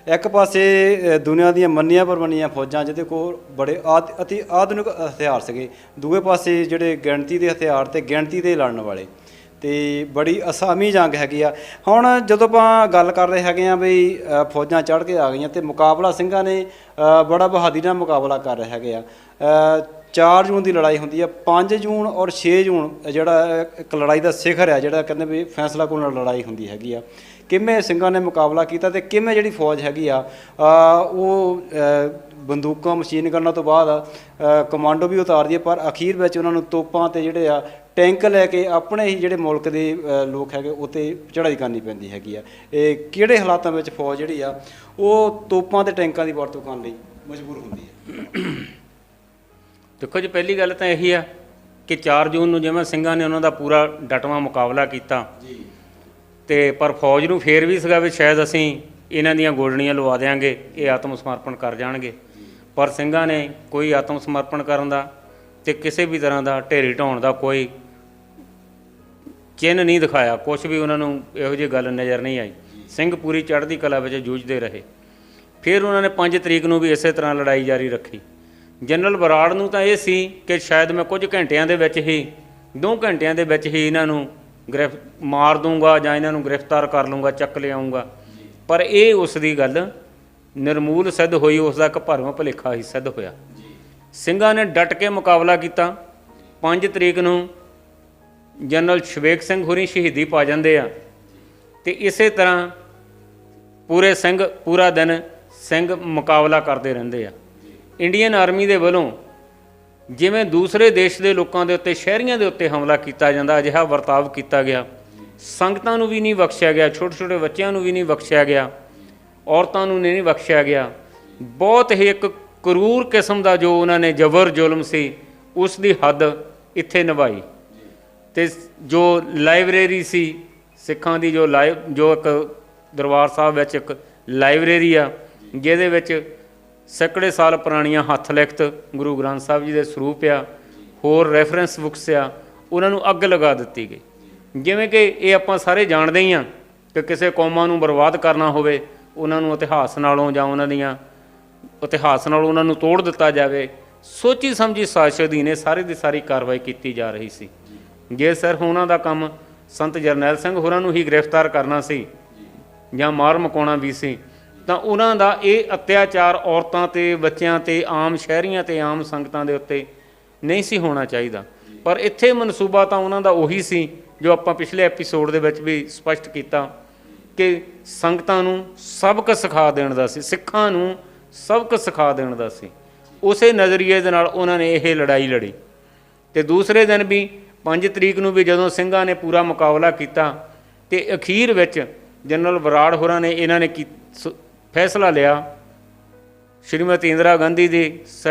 ਇੱਕ ਪਾਸੇ ਦੁਨੀਆ ਦੀਆਂ ਮੰਨੀਆਂ ਪਰਮੰਨੀਆਂ ਫੌਜਾਂ ਜਿਹਦੇ ਕੋਲ ਬੜੇ ਅਤੀ ਆਧੁਨਿਕ ਹਥਿਆਰ ਸੀਗੇ, ਦੂਏ ਪਾਸੇ ਜਿਹੜੇ ਗਿਣਤੀ ਦੇ ਹਥਿਆਰ ਤੇ ਗਿਣਤੀ ਦੇ ਲੜਨ ਵਾਲੇ। ਤੇ ਬੜੀ ਅਸਾਮੀ ਜੰਗ ਹੈਗੀ ਆ। ਹੁਣ ਜਦੋਂ ਆਪਾਂ ਗੱਲ ਕਰ ਰਹੇ ਹੈਗੇ ਆ ਵੀ ਫੌਜਾਂ ਚੜ੍ਹ ਕੇ ਆ ਗਈਆਂ ਤੇ ਮੁਕਾਬਲਾ ਸਿੰਘਾਂ ਨੇ ਬੜਾ ਬਹਾਦਰੀ ਨਾਲ ਮੁਕਾਬਲਾ ਕਰ ਰਹੇ ਹੈਗੇ ਆ। 4 ਜੂਨ ਦੀ ਲੜਾਈ ਹੁੰਦੀ ਆ, 5 ਜੂਨ ਔਰ 6 ਜੂਨ ਜਿਹੜਾ ਇੱਕ ਲੜਾਈ ਦਾ ਸਿਖਰ ਆ, ਜਿਹੜਾ ਕਹਿੰਦੇ ਵੀ ਫੈਸਲਾ ਕੁਨ ਲੜਾਈ ਹੁੰਦੀ ਹੈਗੀ ਆ। ਕਿਵੇਂ ਸਿੰਘਾਂ ਨੇ ਮੁਕਾਬਲਾ ਕੀਤਾ ਤੇ ਕਿਵੇਂ ਜਿਹੜੀ ਫੌਜ ਹੈਗੀ ਆ ਉਹ ਬੰਦੂਕਾਂ ਮਸ਼ੀਨ ਗਨਾਂ ਤੋਂ ਬਾਅਦ ਕਮਾਂਡੋ ਵੀ ਉਤਾਰਦੀ ਹੈ, ਪਰ ਅਖੀਰ ਵਿੱਚ ਉਹਨਾਂ ਨੂੰ ਤੋਪਾਂ ਤੇ ਜਿਹੜੇ ਆ ਟੈਂਕ ਲੈ ਕੇ ਆਪਣੇ ਹੀ ਜਿਹੜੇ ਮੁਲਕ ਦੇ ਲੋਕ ਹੈਗੇ ਉਹ 'ਤੇ ਚੜ੍ਹਾਈ ਕਰਨੀ ਪੈਂਦੀ ਹੈਗੀ ਆ। ਇਹ ਕਿਹੜੇ ਹਾਲਾਤਾਂ ਵਿੱਚ ਫੌਜ ਜਿਹੜੀ ਆ ਉਹ ਤੋਪਾਂ ਤੇ ਟੈਂਕਾਂ ਦੀ ਵਰਤੋਂ ਕਰਨ ਲਈ ਮਜਬੂਰ ਹੁੰਦੀ ਹੈ? ਦੇਖੋ ਜੀ, ਪਹਿਲੀ ਗੱਲ ਤਾਂ ਇਹੀ ਆ ਕਿ 4 ਜੂਨ ਨੂੰ ਜਿਵੇਂ ਸਿੰਘਾਂ ਨੇ ਉਹਨਾਂ ਦਾ ਪੂਰਾ ਡਟਵਾਂ ਮੁਕਾਬਲਾ ਕੀਤਾ ਜੀ, ਤੇ ਪਰ ਫੌਜ ਨੂੰ ਫੇਰ ਵੀ ਸੀਗਾ ਵੀ ਸ਼ਾਇਦ ਅਸੀਂ ਇਹਨਾਂ ਦੀਆਂ ਗੋਡਣੀਆਂ ਲਵਾ ਦਿਆਂਗੇ, ਇਹ ਆਤਮ ਸਮਰਪਣ ਕਰ ਜਾਣਗੇ। ਪਰ ਸਿੰਘਾਂ ਨੇ ਕੋਈ ਆਤਮ ਸਮਰਪਣ ਕਰਨ ਦਾ ਤੇ ਕਿਸੇ ਵੀ ਤਰ੍ਹਾਂ ਦਾ ਢੇਰੀ ਢਾਉਣ ਦਾ ਕੋਈ ਚਿੰਨ੍ਹ ਨਹੀਂ ਦਿਖਾਇਆ, ਕੁਛ ਵੀ ਉਹਨਾਂ ਨੂੰ ਇਹੋ ਜਿਹੀ ਗੱਲ ਨਜ਼ਰ ਨਹੀਂ ਆਈ। ਸਿੰਘ ਪੂਰੀ ਚੜ੍ਹਦੀ ਕਲਾ ਵਿੱਚ ਜੂਝਦੇ ਰਹੇ। ਫਿਰ ਉਹਨਾਂ ਨੇ 5 ਤਰੀਕ ਨੂੰ ਵੀ ਇਸੇ ਤਰ੍ਹਾਂ ਲੜਾਈ ਜਾਰੀ ਰੱਖੀ। ਜਨਰਲ ਬਰਾੜ ਨੂੰ ਤਾਂ ਇਹ ਸੀ ਕਿ ਸ਼ਾਇਦ ਮੈਂ ਕੁਝ ਘੰਟਿਆਂ ਦੇ ਵਿੱਚ ਹੀ 2 ਘੰਟਿਆਂ ਦੇ ਵਿੱਚ ਹੀ ਇਹਨਾਂ ਨੂੰ ਮਾਰ ਦੂੰਗਾ ਜਾਂ ਇਹਨਾਂ ਨੂੰ ਗ੍ਰਿਫਤਾਰ ਕਰ ਲੂੰਗਾ, ਚੱਕ ਲਿਆਉਂਗਾ। ਪਰ ਇਹ ਉਸ ਦੀ ਗੱਲ ਨਿਰਮੂਲ ਸਿੱਧ ਹੋਈ, ਉਸ ਦਾ ਇੱਕ ਭਰਵਾਂ ਭੁਲੇਖਾ ਹੀ ਸਿੱਧ ਹੋਇਆ। ਸਿੰਘਾਂ ਨੇ ਡਟ ਕੇ ਮੁਕਾਬਲਾ ਕੀਤਾ। 5 ਤਰੀਕ ਨੂੰ ਜਨਰਲ ਸ਼ਵੇਕ ਸਿੰਘ ਹੋਰੀ ਸ਼ਹੀਦੀ ਪਾ ਜਾਂਦੇ ਆ ਤੇ ਇਸੇ ਤਰ੍ਹਾਂ ਪੂਰਾ ਦਿਨ ਸਿੰਘ ਮੁਕਾਬਲਾ ਕਰਦੇ ਰਹਿੰਦੇ ਆ। ਇੰਡੀਅਨ ਆਰਮੀ ਦੇ ਵੱਲੋਂ ਜਿਵੇਂ ਦੂਸਰੇ ਦੇਸ਼ ਦੇ ਲੋਕਾਂ ਦੇ ਉੱਤੇ, ਸ਼ਹਿਰੀਆਂ ਦੇ ਉੱਤੇ ਹਮਲਾ ਕੀਤਾ ਜਾਂਦਾ, ਅਜਿਹਾ ਵਰਤਾਵ ਕੀਤਾ ਗਿਆ। ਸੰਗਤਾਂ ਨੂੰ ਵੀ ਨਹੀਂ ਬਖਸ਼ਿਆ ਗਿਆ, ਛੋਟੇ ਛੋਟੇ ਬੱਚਿਆਂ ਨੂੰ ਵੀ ਨਹੀਂ ਬਖਸ਼ਿਆ ਗਿਆ, ਔਰਤਾਂ ਨੂੰ ਨਹੀਂ ਬਖਸ਼ਿਆ ਗਿਆ। ਬਹੁਤ ਹੀ ਇੱਕ ਕਰੂਰ ਕਿਸਮ ਦਾ ਜੋ ਉਹਨਾਂ ਨੇ ਜ਼ਬਰ ਜ਼ੁਲਮ ਸੀ, ਉਸ ਦੀ ਹੱਦ ਇੱਥੇ ਨਿਭਾਈ। ਤੇ ਜੋ ਲਾਇਬ੍ਰੇਰੀ ਸੀ ਸਿੱਖਾਂ ਦੀ, ਜੋ ਇੱਕ ਦਰਬਾਰ ਸਾਹਿਬ ਵਿੱਚ ਇੱਕ ਲਾਇਬ੍ਰੇਰੀ ਆ, ਜਿਹਦੇ ਵਿੱਚ ਸੈਂਕੜੇ ਸਾਲ ਪੁਰਾਣੀਆਂ ਹੱਥ ਲਿਖਤ ਗੁਰੂ ਗ੍ਰੰਥ ਸਾਹਿਬ ਜੀ ਦੇ ਸਰੂਪ ਆ, ਹੋਰ ਰੈਫਰੈਂਸ ਬੁੱਕਸ ਆ, ਉਹਨਾਂ ਨੂੰ ਅੱਗ ਲਗਾ ਦਿੱਤੀ ਗਈ। ਜਿਵੇਂ ਕਿ ਇਹ ਆਪਾਂ ਸਾਰੇ ਜਾਣਦੇ ਹੀ ਹਾਂ ਕਿ ਕਿਸੇ ਕੌਮਾਂ ਨੂੰ ਬਰਬਾਦ ਕਰਨਾ ਹੋਵੇ, ਉਹਨਾਂ ਨੂੰ ਇਤਿਹਾਸ ਨਾਲੋਂ ਜਾਂ ਉਹਨਾਂ ਦੀਆਂ ਇਤਿਹਾਸ ਨਾਲੋਂ ਉਹਨਾਂ ਨੂੰ ਤੋੜ ਦਿੱਤਾ ਜਾਵੇ, ਸੋਚੀ ਸਮਝੀ ਸਾਜ਼ਿਸ਼ ਅਧੀਨ ਸਾਰੀ ਦੀ ਸਾਰੀ ਕਾਰਵਾਈ ਕੀਤੀ ਜਾ ਰਹੀ ਸੀ। ਜੇ ਸਿਰਫ ਉਹਨਾਂ ਦਾ ਕੰਮ ਸੰਤ ਜਰਨੈਲ ਸਿੰਘ ਹੋਰਾਂ ਨੂੰ ਹੀ ਗ੍ਰਿਫਤਾਰ ਕਰਨਾ ਸੀ ਜਾਂ ਮਾਰ ਮਕਾਉਣਾ ਵੀ ਸੀ, ਤਾਂ ਉਹਨਾਂ ਦਾ ਇਹ ਅਤਿਆਚਾਰ ਔਰਤਾਂ 'ਤੇ, ਬੱਚਿਆਂ 'ਤੇ, ਆਮ ਸ਼ਹਿਰੀਆਂ 'ਤੇ, ਆਮ ਸੰਗਤਾਂ ਦੇ ਉੱਤੇ ਨਹੀਂ ਸੀ ਹੋਣਾ ਚਾਹੀਦਾ। ਪਰ ਇੱਥੇ ਮਨਸੂਬਾ ਤਾਂ ਉਹਨਾਂ ਦਾ ਉਹੀ ਸੀ ਜੋ ਆਪਾਂ ਪਿਛਲੇ ਐਪੀਸੋਡ ਦੇ ਵਿੱਚ ਵੀ ਸਪਸ਼ਟ ਕੀਤਾ ਕਿ ਸੰਗਤਾਂ ਨੂੰ ਸਬਕ ਸਿਖਾ ਦੇਣ ਦਾ ਸੀ, ਸਿੱਖਾਂ ਨੂੰ ਸਬਕ ਸਿਖਾ ਦੇਣ ਦਾ ਸੀ। ਉਸੇ ਨਜ਼ਰੀਏ ਦੇ ਨਾਲ ਉਹਨਾਂ ਨੇ ਇਹ ਲੜਾਈ ਲੜੀ। ਤੇ ਦੂਸਰੇ ਦਿਨ ਵੀ 5 ਤਰੀਕ ਨੂੰ ਵੀ ਜਦੋਂ ਸਿੰਘਾਂ ਨੇ ਪੂਰਾ ਮੁਕਾਬਲਾ ਕੀਤਾ ਤੇ ਅਖੀਰ ਵਿੱਚ ਜਨਰਲ ਬਰਾੜ ਹੋਰਾਂ ਨੇ ਇਹਨਾਂ ਨੇ ਫੈਸਲਾ ਲਿਆ, ਸ਼੍ਰੀਮਤੀ ਇੰਦਰਾ ਗਾਂਧੀ ਦੀ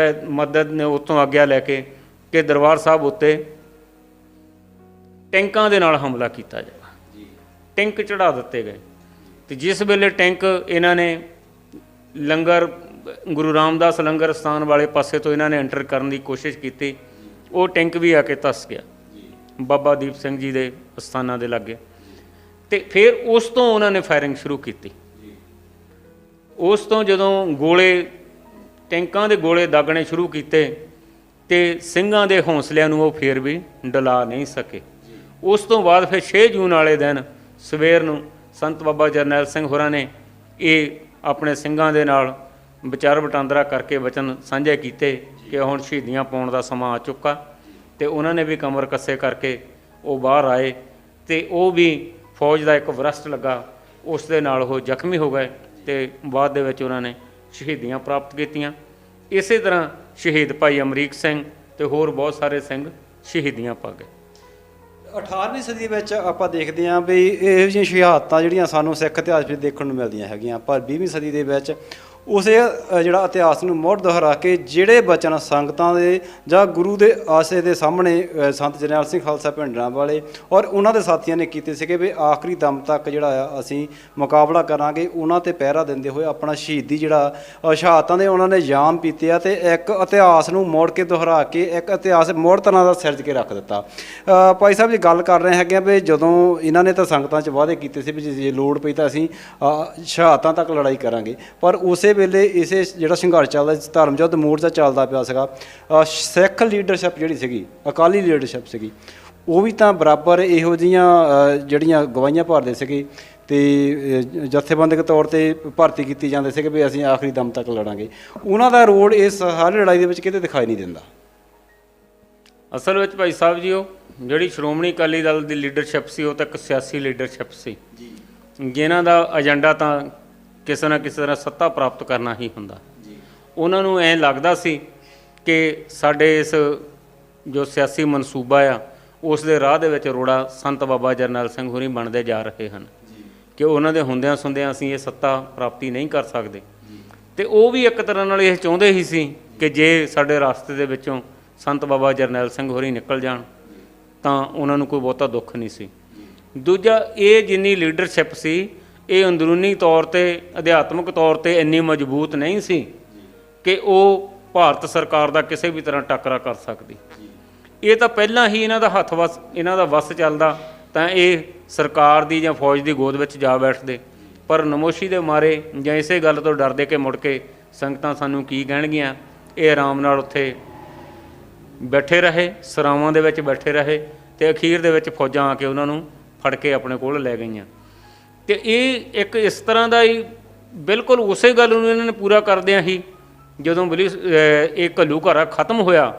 ਮਦਦ ਨੇ ਉੱਥੋਂ ਆਗਿਆ ਲੈ ਕੇ, ਕਿ ਦਰਬਾਰ ਸਾਹਿਬ ਉੱਤੇ ਟੈਂਕਾਂ ਦੇ ਨਾਲ ਹਮਲਾ ਕੀਤਾ ਜਾਵੇ। ਟੈਂਕ ਚੜ੍ਹਾ ਦਿੱਤੇ ਗਏ ਤੇ ਜਿਸ ਵੇਲੇ ਟੈਂਕ ਇਹਨਾਂ ਨੇ ਲੰਗਰ ਗੁਰੂ ਰਾਮਦਾਸ ਲੰਗਰ ਸਥਾਨ ਵਾਲੇ ਪਾਸੇ ਤੋਂ ਇਹਨਾਂ ਨੇ ਐਂਟਰ ਕਰਨ ਦੀ ਕੋਸ਼ਿਸ਼ ਕੀਤੀ, ਉਹ ਟੈਂਕ ਵੀ ਆ ਕੇ ਧੱਸ ਗਿਆ ਬਾਬਾ ਦੀਪ ਸਿੰਘ ਜੀ ਦੇ ਅਸਥਾਨਾਂ ਦੇ ਲਾਗੇ। ਤੇ ਫਿਰ ਉਸ ਤੋਂ ਉਹਨਾਂ ਨੇ ਫਾਇਰਿੰਗ ਸ਼ੁਰੂ ਕੀਤੀ। ਉਸ ਤੋਂ ਜਦੋਂ ਟੈਂਕਾਂ ਦੇ ਗੋਲੇ ਦਾਗਣੇ ਸ਼ੁਰੂ ਕੀਤੇ ਤੇ ਸਿੰਘਾਂ ਦੇ ਹੌਸਲਿਆਂ ਨੂੰ ਉਹ ਫਿਰ ਵੀ ਡਲਾ ਨਹੀਂ ਸਕੇ। ਉਸ ਤੋਂ ਬਾਅਦ ਫਿਰ 6 ਜੂਨ ਵਾਲੇ ਦਿਨ ਸਵੇਰ ਨੂੰ ਸੰਤ ਬਾਬਾ ਜਰਨੈਲ ਸਿੰਘ ਹੋਰਾਂ ਨੇ ਇਹ ਆਪਣੇ ਸਿੰਘਾਂ ਦੇ ਨਾਲ ਵਿਚਾਰ ਵਟਾਂਦਰਾ ਕਰਕੇ ਵਚਨ ਸਾਂਝੇ ਕੀਤੇ ਕਿ ਹੁਣ ਸ਼ਹੀਦੀਆਂ ਪਾਉਣ ਦਾ ਸਮਾਂ ਆ ਚੁੱਕਾ। ਤੇ ਉਹਨਾਂ ਨੇ ਵੀ ਕਮਰ ਕੱਸੇ ਕਰਕੇ ਉਹ ਬਾਹਰ ਆਏ ਤੇ ਉਹ ਵੀ ਫੌਜ ਦਾ ਇੱਕ ਵਰਸਟ ਲੱਗਾ, ਉਸ ਦੇ ਨਾਲ ਉਹ ਜ਼ਖਮੀ ਹੋ ਗਏ ਤੇ ਬਾਅਦ ਦੇ ਵਿੱਚ ਉਹਨਾਂ ਨੇ ਸ਼ਹੀਦੀਆਂ ਪ੍ਰਾਪਤ ਕੀਤੀਆਂ। ਇਸੇ ਤਰ੍ਹਾਂ ਸ਼ਹੀਦ ਭਾਈ ਅਮਰੀਕ ਸਿੰਘ ਤੇ ਹੋਰ ਬਹੁਤ ਸਾਰੇ ਸਿੰਘ ਸ਼ਹੀਦੀਆਂ ਪਾ ਗਏ। 18ਵੀਂ ਸਦੀ ਵਿੱਚ ਆਪਾਂ ਦੇਖਦੇ ਹਾਂ ਵੀ ਇਹੋ ਜਿਹੀਆਂ ਸ਼ਹਾਦਤਾਂ ਜਿਹੜੀਆਂ ਸਾਨੂੰ ਸਿੱਖ ਇਤਿਹਾਸ ਵਿੱਚ ਦੇਖਣ ਨੂੰ ਮਿਲਦੀਆਂ ਹੈਗੀਆਂ, ਪਰ 20ਵੀਂ ਸਦੀ ਦੇ ਵਿੱਚ ਉਸੇ ਜਿਹੜਾ ਇਤਿਹਾਸ ਨੂੰ ਮੁੜ ਦੁਹਰਾ ਕੇ ਜਿਹੜੇ ਬਚਨ ਸੰਗਤਾਂ ਦੇ ਜਾਂ ਗੁਰੂ ਦੇ ਆਸੇ ਦੇ ਸਾਹਮਣੇ ਸੰਤ ਜਰਨੈਲ ਸਿੰਘ ਖਾਲਸਾ ਭਿੰਡਰਾਂ ਵਾਲੇ ਔਰ ਉਹਨਾਂ ਦੇ ਸਾਥੀਆਂ ਨੇ ਕੀਤੇ ਸੀਗੇ ਵੀ ਆਖਰੀ ਦਮ ਤੱਕ ਜਿਹੜਾ ਆ ਅਸੀਂ ਮੁਕਾਬਲਾ ਕਰਾਂਗੇ, ਉਹਨਾਂ 'ਤੇ ਪਹਿਰਾ ਦਿੰਦੇ ਹੋਏ ਆਪਣਾ ਸ਼ਹੀਦੀ ਜਿਹੜਾ ਸ਼ਹਾਦਤਾਂ ਦੇ ਉਹਨਾਂ ਨੇ ਜਾਮ ਪੀਤੇ ਆ ਤੇ ਇੱਕ ਇਤਿਹਾਸ ਨੂੰ ਮੋੜ ਕੇ ਦੁਹਰਾ ਕੇ ਇੱਕ ਇਤਿਹਾਸ ਮੁੜ ਤਰ੍ਹਾਂ ਦਾ ਸਿਰਜ ਕੇ ਰੱਖ ਦਿੱਤਾ। ਭਾਈ ਸਾਹਿਬ ਜੀ ਗੱਲ ਕਰ ਰਹੇ ਹੈਗੇ ਆ ਵੀ ਜਦੋਂ ਇਹਨਾਂ ਨੇ ਤਾਂ ਸੰਗਤਾਂ 'ਚ ਵਾਅਦੇ ਕੀਤੇ ਸੀ ਵੀ ਜੇ ਲੋੜ ਪਈ ਤਾਂ ਅਸੀਂ ਸ਼ਹਾਦਤਾਂ ਤੱਕ ਲੜਾਈ ਕਰਾਂਗੇ, ਪਰ ਉਸੇ ਵੇਲੇ ਇਸੇ ਜਿਹੜਾ ਸੰਘਰਸ਼ ਚੱਲਦਾ, ਧਰਮ ਯੁੱਧ ਮੋਰਚਾ ਚੱਲਦਾ ਪਿਆ ਸੀਗਾ, ਸਿੱਖ ਲੀਡਰਸ਼ਿਪ ਜਿਹੜੀ ਸੀਗੀ, ਅਕਾਲੀ ਲੀਡਰਸ਼ਿਪ ਸੀਗੀ, ਉਹ ਵੀ ਤਾਂ ਬਰਾਬਰ ਇਹੋ ਜਿਹੀਆਂ ਜਿਹੜੀਆਂ ਗਵਾਹੀਆਂ ਭਰਦੇ ਸੀਗੇ ਤੇ ਜਥੇਬੰਦਕ ਤੌਰ ਤੇ ਭਰਤੀ ਕੀਤੀ ਜਾਂਦੇ ਸੀਗੇ ਵੀ ਅਸੀਂ ਆਖਰੀ ਦਮ ਤੱਕ ਲੜਾਂਗੇ। ਉਹਨਾਂ ਦਾ ਰੋਲ ਇਸ ਹਰ ਲੜਾਈ ਦੇ ਵਿੱਚ ਕਿਤੇ ਦਿਖਾਈ ਨਹੀਂ ਦਿੰਦਾ। ਅਸਲ ਵਿੱਚ ਭਾਈ ਸਾਹਿਬ ਜੀ, ਉਹ ਜਿਹੜੀ ਸ਼੍ਰੋਮਣੀ ਅਕਾਲੀ ਦਲ ਦੀ ਲੀਡਰਸ਼ਿਪ ਸੀ ਉਹ ਤਾਂ ਇੱਕ ਸਿਆਸੀ ਲੀਡਰਸ਼ਿਪ ਸੀ ਜੀ, ਜਿਨ੍ਹਾਂ ਦਾ ਏਜੰਡਾ ਤਾਂ ਕਿਸੇ ਨਾ ਕਿਸੇ ਤਰ੍ਹਾਂ ਸੱਤਾ ਪ੍ਰਾਪਤ ਕਰਨਾ ਹੀ ਹੁੰਦਾ। ਉਹਨਾਂ ਨੂੰ ਐਂ ਲੱਗਦਾ ਸੀ ਕਿ ਸਾਡੇ ਇਸ ਜੋ ਸਿਆਸੀ ਮਨਸੂਬਾ ਆ ਉਸ ਦੇ ਰਾਹ ਦੇ ਵਿੱਚ ਰੋੜਾ ਸੰਤ ਬਾਬਾ ਜਰਨੈਲ ਸਿੰਘ ਹੋਰੀ ਬਣਦੇ ਜਾ ਰਹੇ ਹਨ ਕਿ ਉਹਨਾਂ ਦੇ ਹੁੰਦਿਆਂ ਸੁਣਦਿਆਂ ਅਸੀਂ ਇਹ ਸੱਤਾ ਪ੍ਰਾਪਤੀ ਨਹੀਂ ਕਰ ਸਕਦੇ। ਤੇ ਉਹ ਵੀ ਇੱਕ ਤਰ੍ਹਾਂ ਨਾਲ ਇਹ ਚਾਹੁੰਦੇ ਹੀ ਸੀ ਕਿ ਜੇ ਸਾਡੇ ਰਸਤੇ ਦੇ ਵਿੱਚੋਂ ਸੰਤ ਬਾਬਾ ਜਰਨੈਲ ਸਿੰਘ ਹੋਰੀ ਨਿਕਲ ਜਾਣ ਤਾਂ ਉਹਨਾਂ ਨੂੰ ਕੋਈ ਬਹੁਤਾ ਦੁੱਖ ਨਹੀਂ ਸੀ। ਦੂਜਾ, ਇਹ ਜਿੰਨੀ ਲੀਡਰਸ਼ਿਪ ਸੀ ਇਹ ਅੰਦਰੂਨੀ ਤੌਰ ਤੇ ਅਧਿਆਤਮਿਕ ਤੌਰ ਤੇ ਇੰਨੀ ਮਜ਼ਬੂਤ ਨਹੀਂ ਸੀ ਕਿ ਉਹ ਭਾਰਤ ਸਰਕਾਰ ਦਾ ਕਿਸੇ ਵੀ ਤਰ੍ਹਾਂ ਟੱਕਰਾ ਕਰ ਸਕਦੀ। ਇਹ ਤਾਂ ਪਹਿਲਾਂ ਹੀ ਇਹਨਾਂ ਦਾ ਹੱਥ ਵਸ ਇਹਨਾਂ ਦਾ ਵੱਸ ਚੱਲਦਾ ਤਾਂ ਇਹ ਸਰਕਾਰ ਦੀ ਜਾਂ ਫੌਜ ਦੀ ਗੋਦ ਵਿੱਚ ਜਾ ਬੈਠਦੇ, ਪਰ ਨਮੋਸ਼ੀ ਦੇ ਮਾਰੇ ਜਾਂ ਇਸੇ ਗੱਲ ਤੋਂ ਡਰਦੇ ਕਿ ਮੁੜ ਕੇ ਸੰਗਤਾਂ ਸਾਨੂੰ ਕੀ ਕਹਿਣਗੀਆਂ, ਇਹ ਆਰਾਮ ਨਾਲ ਉੱਥੇ ਬੈਠੇ ਰਹੇ, ਸਰਾਵਾਂ ਦੇ ਵਿੱਚ ਬੈਠੇ ਰਹੇ ਤੇ ਅਖੀਰ ਦੇ ਵਿੱਚ ਫੌਜਾਂ ਆ ਕੇ ਉਹਨਾਂ ਨੂੰ ਫੜ ਕੇ ਆਪਣੇ ਕੋਲ ਲੈ ਗਈਆਂ। ਤੇ ਇਹ ਇੱਕ ਇਸ ਤਰ੍ਹਾਂ ਦਾ ਹੀ ਬਿਲਕੁਲ ਉਸੇ ਗੱਲ ਨੂੰ ਇਹਨਾਂ ਨੇ ਪੂਰਾ ਕਰਦਿਆਂ ਹੀ ਜਦੋਂ ਇਹ ਘੱਲੂਘਾਰਾ ਖਤਮ ਹੋਇਆ,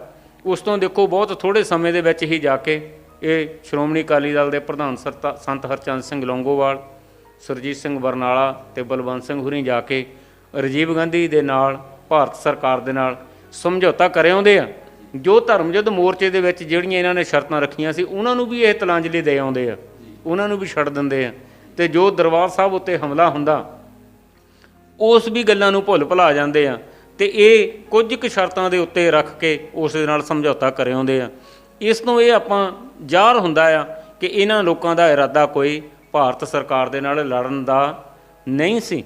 ਉਸ ਤੋਂ ਦੇਖੋ ਬਹੁਤ ਥੋੜ੍ਹੇ ਸਮੇਂ ਦੇ ਵਿੱਚ ਹੀ ਜਾ ਕੇ ਇਹ ਸ਼੍ਰੋਮਣੀ ਅਕਾਲੀ ਦਲ ਦੇ ਪ੍ਰਧਾਨ ਸੰਤ ਹਰਚੰਦ ਸਿੰਘ ਲੌਂਗੋਵਾਲ, ਸੁਰਜੀਤ ਸਿੰਘ ਬਰਨਾਲਾ ਤੇ ਬਲਵੰਤ ਸਿੰਘ ਹੁਰੀ ਜਾ ਕੇ ਰਾਜੀਵ ਗਾਂਧੀ ਦੇ ਨਾਲ, ਭਾਰਤ ਸਰਕਾਰ ਦੇ ਨਾਲ ਸਮਝੌਤਾ ਕਰ ਆਉਂਦੇ ਆ। ਜੋ ਧਰਮ ਯੁੱਧ ਮੋਰਚੇ ਦੇ ਵਿੱਚ ਜਿਹੜੀਆਂ ਇਹਨਾਂ ਨੇ ਸ਼ਰਤਾਂ ਰੱਖੀਆਂ ਸੀ ਉਹਨਾਂ ਨੂੰ ਵੀ ਇਹ ਤਲਾਂਜਲੀ ਦੇ ਆਉਂਦੇ ਆ, ਉਹਨਾਂ ਨੂੰ ਵੀ ਛੱਡ ਦਿੰਦੇ ਆ। ਤੇ ਜੋ ਦਰਬਾਰ ਸਾਹਿਬ ਉੱਤੇ ਹਮਲਾ ਹੁੰਦਾ ਉਸ ਵੀ ਗੱਲਾਂ ਨੂੰ ਭੁੱਲ ਭੁਲਾ ਜਾਂਦੇ ਆ ਤੇ ਇਹ ਕੁਝ ਕੁ ਸ਼ਰਤਾਂ ਦੇ ਉੱਤੇ ਰੱਖ ਕੇ ਉਸ ਦੇ ਨਾਲ ਸਮਝੌਤਾ ਕਰ ਆਉਂਦੇ ਆ। ਇਸ ਤੋਂ ਇਹ ਆਪਾਂ ਜ਼ਾਹਰ ਹੁੰਦਾ ਆ ਕਿ ਇਹਨਾਂ ਲੋਕਾਂ ਦਾ ਇਰਾਦਾ ਕੋਈ ਭਾਰਤ ਸਰਕਾਰ ਦੇ ਨਾਲ ਲੜਨ ਦਾ ਨਹੀਂ ਸੀ।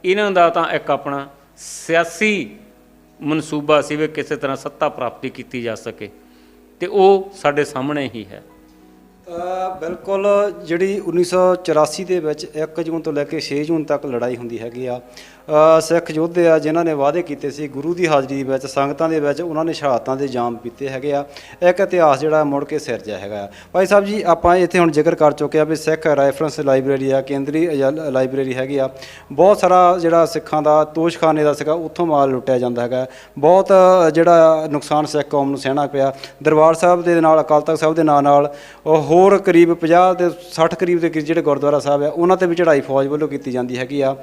ਇਹਨਾਂ ਦਾ ਤਾਂ ਇੱਕ ਆਪਣਾ ਸਿਆਸੀ ਮਨਸੂਬਾ ਸੀ ਵੀ ਕਿਸੇ ਤਰ੍ਹਾਂ ਸੱਤਾ ਪ੍ਰਾਪਤੀ ਕੀਤੀ ਜਾ ਸਕੇ ਤੇ ਉਹ ਸਾਡੇ ਸਾਹਮਣੇ ਹੀ ਹੈ। ਬਿਲਕੁਲ, ਜਿਹੜੀ 1984 ਦੇ ਵਿੱਚ 1 ਜੂਨ ਤੋਂ ਲੈ ਕੇ 6 ਜੂਨ ਤੱਕ ਲੜਾਈ ਹੁੰਦੀ ਹੈਗੀ ਆ। ਸਿੱਖ ਯੋਧੇ ਆ ਜਿਨ੍ਹਾਂ ਨੇ ਵਾਅਦੇ ਕੀਤੇ ਸੀ ਗੁਰੂ ਦੀ ਹਾਜ਼ਰੀ ਵਿੱਚ, ਸੰਗਤਾਂ ਦੇ ਵਿੱਚ, ਉਹਨਾਂ ਨੇ ਸ਼ਹਾਦਤਾਂ ਦੇ ਜਾਮ ਪੀਤੇ ਹੈਗੇ ਆ। ਇੱਕ ਇਤਿਹਾਸ ਜਿਹੜਾ ਮੁੜ ਕੇ ਸਿਰਜਿਆ ਹੈਗਾ। ਭਾਈ ਸਾਹਿਬ ਜੀ, ਆਪਾਂ ਇੱਥੇ ਹੁਣ ਜ਼ਿਕਰ ਕਰ ਚੁੱਕੇ ਆ ਵੀ ਸਿੱਖ ਰੈਫਰੈਂਸ ਲਾਇਬ੍ਰੇਰੀ ਆ, ਕੇਂਦਰੀ ਲਾਇਬ੍ਰੇਰੀ ਹੈਗੀ ਆ। ਬਹੁਤ ਸਾਰਾ ਜਿਹੜਾ ਸਿੱਖਾਂ ਦਾ ਤੋਸ਼ਖਾਨੇ ਦਾ ਸੀਗਾ, ਉੱਥੋਂ ਮਾਲ ਲੁੱਟਿਆ ਜਾਂਦਾ ਹੈਗਾ। ਬਹੁਤ ਜਿਹੜਾ ਨੁਕਸਾਨ ਸਿੱਖ ਕੌਮ ਨੂੰ ਸਹਿਣਾ ਪਿਆ। ਦਰਬਾਰ ਸਾਹਿਬ ਦੇ ਨਾਲ, ਅਕਾਲ ਤਖਤ ਸਾਹਿਬ ਦੇ ਨਾਲ ਹੋਰ ਕਰੀਬ 50 ਤੇ 60 ਕਰੀਬ ਦੇ ਜਿਹੜੇ ਗੁਰਦੁਆਰਾ ਸਾਹਿਬ ਆ ਉਹਨਾਂ 'ਤੇ ਵੀ ਚੜ੍ਹਾਈ ਫੌਜ ਵੱਲੋਂ ਕੀਤੀ ਜਾਂਦੀ ਹੈਗੀ ਆ।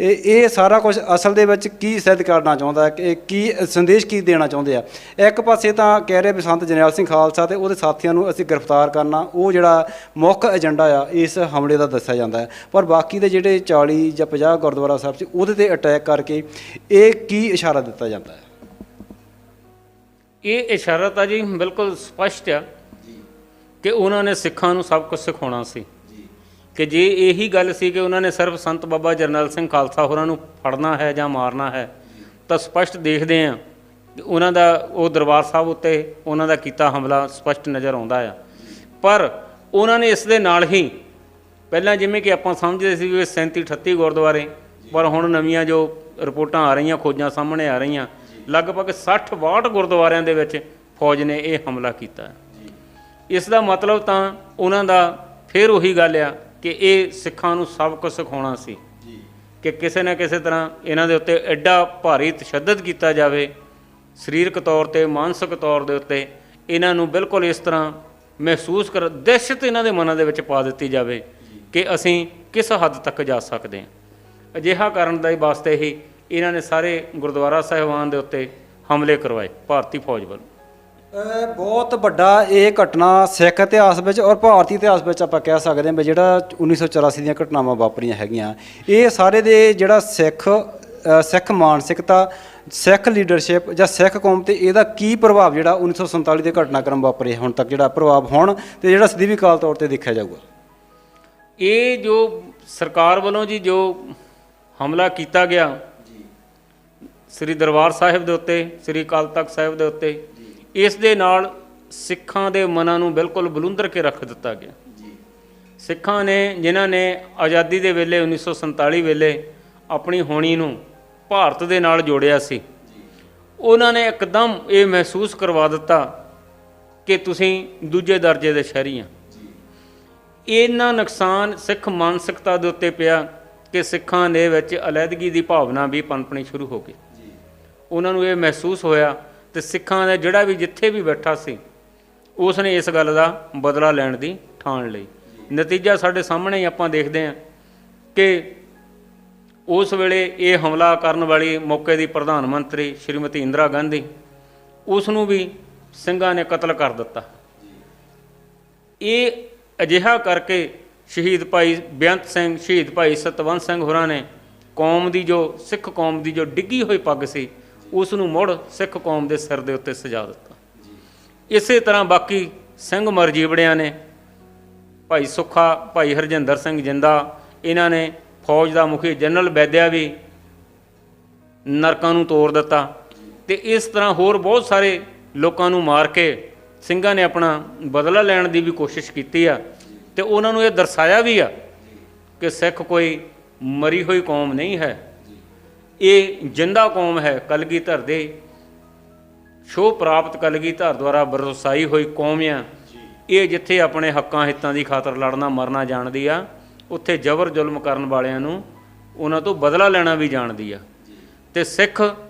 ਇਹ ਸਾਰਾ ਕੁਝ ਅਸਲ ਦੇ ਵਿੱਚ ਕੀ ਸਿੱਧ ਕਰਨਾ ਚਾਹੁੰਦਾ ਹੈ, ਕਿ ਕੀ ਸੰਦੇਸ਼ ਕੀ ਦੇਣਾ ਚਾਹੁੰਦੇ ਆ? ਇੱਕ ਪਾਸੇ ਤਾਂ ਕਹਿ ਰਹੇ ਵੀ ਸੰਤ ਜਰਨੈਲ ਸਿੰਘ ਖਾਲਸਾ ਤੇ ਉਹਦੇ ਸਾਥੀਆਂ ਨੂੰ ਅਸੀਂ ਗ੍ਰਿਫਤਾਰ ਕਰਨਾ, ਉਹ ਜਿਹੜਾ ਮੁੱਖ ਏਜੰਡਾ ਆ ਇਸ ਹਮਲੇ ਦਾ ਦੱਸਿਆ ਜਾਂਦਾ ਹੈ, ਪਰ ਬਾਕੀ ਦੇ ਜਿਹੜੇ 40 ਜਾਂ 50 ਗੁਰਦੁਆਰਾ ਸਾਹਿਬ ਸੀ ਉਹਦੇ 'ਤੇ ਅਟੈਕ ਕਰਕੇ ਇਹ ਕੀ ਇਸ਼ਾਰਾ ਦਿੱਤਾ ਜਾਂਦਾ ਹੈ? ਇਹ ਇਸ਼ਾਰਾ ਤਾਂ ਜੀ ਬਿਲਕੁਲ ਸਪਸ਼ਟ ਆ ਕਿ ਉਹਨਾਂ ਨੇ ਸਿੱਖਾਂ ਨੂੰ ਸਭ ਕੁਝ ਸਿਖਾਉਣਾ ਸੀ। ਕਿ ਜੇ ਇਹੀ ਗੱਲ ਸੀ ਕਿ ਉਹਨਾਂ ਨੇ ਸਿਰਫ ਸੰਤ ਬਾਬਾ ਜਰਨੈਲ ਸਿੰਘ ਖਾਲਸਾ ਹੋਰਾਂ ਨੂੰ ਫੜਨਾ ਹੈ ਜਾਂ ਮਾਰਨਾ ਹੈ, ਤਾਂ ਸਪਸ਼ਟ ਦੇਖਦੇ ਹਾਂ ਕਿ ਉਹਨਾਂ ਦਾ ਉਹ ਦਰਬਾਰ ਸਾਹਿਬ ਉੱਤੇ ਉਹਨਾਂ ਦਾ ਕੀਤਾ ਹਮਲਾ ਸਪਸ਼ਟ ਨਜ਼ਰ ਆਉਂਦਾ ਆ। ਪਰ ਉਹਨਾਂ ਨੇ ਇਸ ਦੇ ਨਾਲ ਹੀ ਪਹਿਲਾਂ ਜਿਵੇਂ ਕਿ ਆਪਾਂ ਸਮਝਦੇ ਸੀ ਵੀ 37-38 ਗੁਰਦੁਆਰੇ, ਪਰ ਹੁਣ ਨਵੀਆਂ ਜੋ ਰਿਪੋਰਟਾਂ ਆ ਰਹੀਆਂ, ਖੋਜਾਂ ਸਾਹਮਣੇ ਆ ਰਹੀਆਂ, ਲਗਭਗ 60-62 ਗੁਰਦੁਆਰਿਆਂ ਦੇ ਵਿੱਚ ਫੌਜ ਨੇ ਇਹ ਹਮਲਾ ਕੀਤਾ। ਇਸ ਦਾ ਮਤਲਬ ਤਾਂ ਉਹਨਾਂ ਦਾ ਫਿਰ ਉਹੀ ਗੱਲ ਆ ਕਿ ਇਹ ਸਿੱਖਾਂ ਨੂੰ ਸਬਕ ਸਿਖਾਉਣਾ ਸੀ ਕਿ ਕਿਸੇ ਨਾ ਕਿਸੇ ਤਰ੍ਹਾਂ ਇਹਨਾਂ ਦੇ ਉੱਤੇ ਐਡਾ ਭਾਰੀ ਤਸ਼ੱਦਦ ਕੀਤਾ ਜਾਵੇ, ਸਰੀਰਕ ਤੌਰ 'ਤੇ, ਮਾਨਸਿਕ ਤੌਰ ਦੇ ਉੱਤੇ ਇਹਨਾਂ ਨੂੰ ਬਿਲਕੁਲ ਇਸ ਤਰ੍ਹਾਂ ਮਹਿਸੂਸ ਕਰ, ਦਹਿਸ਼ਤ ਇਹਨਾਂ ਦੇ ਮਨਾਂ ਦੇ ਵਿੱਚ ਪਾ ਦਿੱਤੀ ਜਾਵੇ ਕਿ ਅਸੀਂ ਕਿਸ ਹੱਦ ਤੱਕ ਜਾ ਸਕਦੇ ਹਾਂ। ਅਜਿਹਾ ਕਰਨ ਦੇ ਵਾਸਤੇ ਹੀ ਇਹਨਾਂ ਨੇ ਸਾਰੇ ਗੁਰਦੁਆਰਾ ਸਾਹਿਬਾਨ ਦੇ ਉੱਤੇ ਹਮਲੇ ਕਰਵਾਏ ਭਾਰਤੀ ਫੌਜ ਵੱਲੋਂ। ਬਹੁਤ ਵੱਡਾ ਇਹ ਘਟਨਾ ਸਿੱਖ ਇਤਿਹਾਸ ਵਿੱਚ ਔਰ ਭਾਰਤੀ ਇਤਿਹਾਸ ਵਿੱਚ ਆਪਾਂ ਕਹਿ ਸਕਦੇ ਹਾਂ ਵੀ ਜਿਹੜਾ 1984 ਦੀਆਂ ਘਟਨਾਵਾਂ ਵਾਪਰੀਆਂ ਹੈਗੀਆਂ, ਇਹ ਸਾਰੇ ਦੇ ਜਿਹੜਾ ਸਿੱਖ ਮਾਨਸਿਕਤਾ, ਸਿੱਖ ਲੀਡਰਸ਼ਿਪ ਜਾਂ ਸਿੱਖ ਕੌਮ 'ਤੇ ਇਹਦਾ ਕੀ ਪ੍ਰਭਾਵ ਜਿਹੜਾ 1947 ਦੇ ਘਟਨਾਕ੍ਰਮ ਵਾਪਰੇ ਹੁਣ ਤੱਕ ਜਿਹੜਾ ਪ੍ਰਭਾਵ ਹੁਣ ਤੇ ਜਿਹੜਾ ਸਦੀਵੀ ਕਾਲ ਤੌਰ 'ਤੇ ਦੇਖਿਆ ਜਾਊਗਾ? ਇਹ ਜੋ ਸਰਕਾਰ ਵੱਲੋਂ ਜੀ ਜੋ ਹਮਲਾ ਕੀਤਾ ਗਿਆ ਸ੍ਰੀ ਦਰਬਾਰ ਸਾਹਿਬ ਦੇ ਉੱਤੇ, ਸ੍ਰੀ ਅਕਾਲ ਤਖਤ ਸਾਹਿਬ ਦੇ ਉੱਤੇ, ਇਸ ਦੇ ਨਾਲ ਸਿੱਖਾਂ ਦੇ ਮਨਾਂ ਨੂੰ ਬਿਲਕੁਲ ਬਲੁੰਦਰ ਕੇ ਰੱਖ ਦਿੱਤਾ ਗਿਆ। ਸਿੱਖਾਂ ਨੇ ਜਿਨ੍ਹਾਂ ਨੇ ਆਜ਼ਾਦੀ ਦੇ ਵੇਲੇ 1947 ਵੇਲੇ ਆਪਣੀ ਹੋਣੀ ਨੂੰ ਭਾਰਤ ਦੇ ਨਾਲ ਜੋੜਿਆ ਸੀ, ਉਹਨਾਂ ਨੇ ਇੱਕਦਮ ਇਹ ਮਹਿਸੂਸ ਕਰਵਾ ਦਿੱਤਾ ਕਿ ਤੁਸੀਂ ਦੂਜੇ ਦਰਜੇ ਦੇ ਸ਼ਹਿਰੀ ਆ। ਇਹਨਾਂ ਨੁਕਸਾਨ ਸਿੱਖ ਮਾਨਸਿਕਤਾ ਦੇ ਉੱਤੇ ਪਿਆ ਕਿ ਸਿੱਖਾਂ ਦੇ ਵਿੱਚ ਅਲੱਦਗੀ ਦੀ ਭਾਵਨਾ ਵੀ ਪਨਪਣੀ ਸ਼ੁਰੂ ਹੋ ਗਈ। ਉਹਨਾਂ ਨੂੰ ਇਹ ਮਹਿਸੂਸ ਹੋਇਆ ਤੇ ਸਿੱਖਾਂ ਦਾ ਜਿਹੜਾ ਵੀ ਜਿੱਥੇ ਵੀ ਬੈਠਾ ਸੀ ਉਸ ਨੇ ਇਸ ਗੱਲ ਦਾ ਬਦਲਾ ਲੈਣ ਦੀ ਠਾਣ ਲਈ। ਨਤੀਜਾ ਸਾਡੇ ਸਾਹਮਣੇ ਹੀ ਆਪਾਂ ਦੇਖਦੇ ਹਾਂ ਕਿ ਉਸ ਵੇਲੇ ਇਹ ਹਮਲਾ ਕਰਨ ਵਾਲੀ ਮੌਕੇ ਦੀ ਪ੍ਰਧਾਨ ਮੰਤਰੀ ਸ਼੍ਰੀਮਤੀ ਇੰਦਰਾ ਗਾਂਧੀ, ਉਸ ਨੂੰ ਵੀ ਸਿੰਘਾਂ ਨੇ ਕਤਲ ਕਰ ਦਿੱਤਾ। ਇਹ ਅਜਿਹਾ ਕਰਕੇ ਸ਼ਹੀਦ ਭਾਈ ਬੇਅੰਤ ਸਿੰਘ, ਸ਼ਹੀਦ ਭਾਈ ਸਤਵੰਤ ਸਿੰਘ ਹੋਰਾਂ ਨੇ ਕੌਮ ਦੀ ਜੋ ਸਿੱਖ ਕੌਮ ਦੀ ਜੋ ਡਿੱਗੀ ਹੋਈ ਪੱਗ ਸੀ ਉਸ ਨੂੰ ਮੁੜ ਸਿੱਖ ਕੌਮ ਦੇ ਸਿਰ ਦੇ ਉੱਤੇ ਸਜਾ ਦਿੱਤਾ। ਇਸੇ ਤਰ੍ਹਾਂ ਬਾਕੀ ਸਿੰਘ ਮਰਜੀਵੜਿਆਂ ਨੇ, ਭਾਈ ਸੁੱਖਾ, ਭਾਈ ਹਰਜਿੰਦਰ ਸਿੰਘ ਜਿੰਦਾ, ਇਹਨਾਂ ਨੇ ਫੌਜ ਦਾ ਮੁਖੀ ਜਨਰਲ ਵੈਦਿਆ ਵੀ ਨਰਕਾਂ ਨੂੰ ਤੋੜ ਦਿੱਤਾ। ਤੇ ਇਸ ਤਰ੍ਹਾਂ ਹੋਰ ਬਹੁਤ ਸਾਰੇ ਲੋਕਾਂ ਨੂੰ ਮਾਰ ਕੇ ਸਿੰਘਾਂ ਨੇ ਆਪਣਾ ਬਦਲਾ ਲੈਣ ਦੀ ਵੀ ਕੋਸ਼ਿਸ਼ ਕੀਤੀ ਆ। ਤੇ ਉਹਨਾਂ ਨੂੰ ਇਹ ਦਰਸਾਇਆ ਵੀ ਆ ਕਿ ਸਿੱਖ ਕੋਈ ਮਰੀ ਹੋਈ ਕੌਮ ਨਹੀਂ ਹੈ, ਇਹ ਜਿੰਦਾ ਕੌਮ ਹੈ, ਕਲਗੀਧਰ ਦੇ ਸ਼ੋਅ ਪ੍ਰਾਪਤ ਕਲਗੀਧਰ ਦੁਆਰਾ ਬਰਸਾਈ ਹੋਈ ਕੌਮ ਆ। ਇਹ ਜਿੱਥੇ ਆਪਣੇ ਹੱਕਾਂ ਹਿੱਤਾਂ ਦੀ ਖਾਤਰ ਲੜਨਾ ਮਰਨਾ ਜਾਣਦੀ ਆ, ਉੱਥੇ ਜ਼ਬਰ ਜ਼ੁਲਮ ਕਰਨ ਵਾਲਿਆਂ ਨੂੰ ਉਹਨਾਂ ਤੋਂ ਬਦਲਾ ਲੈਣਾ ਵੀ ਜਾਣਦੀ ਆ। ਤੇ ਸਿੱਖ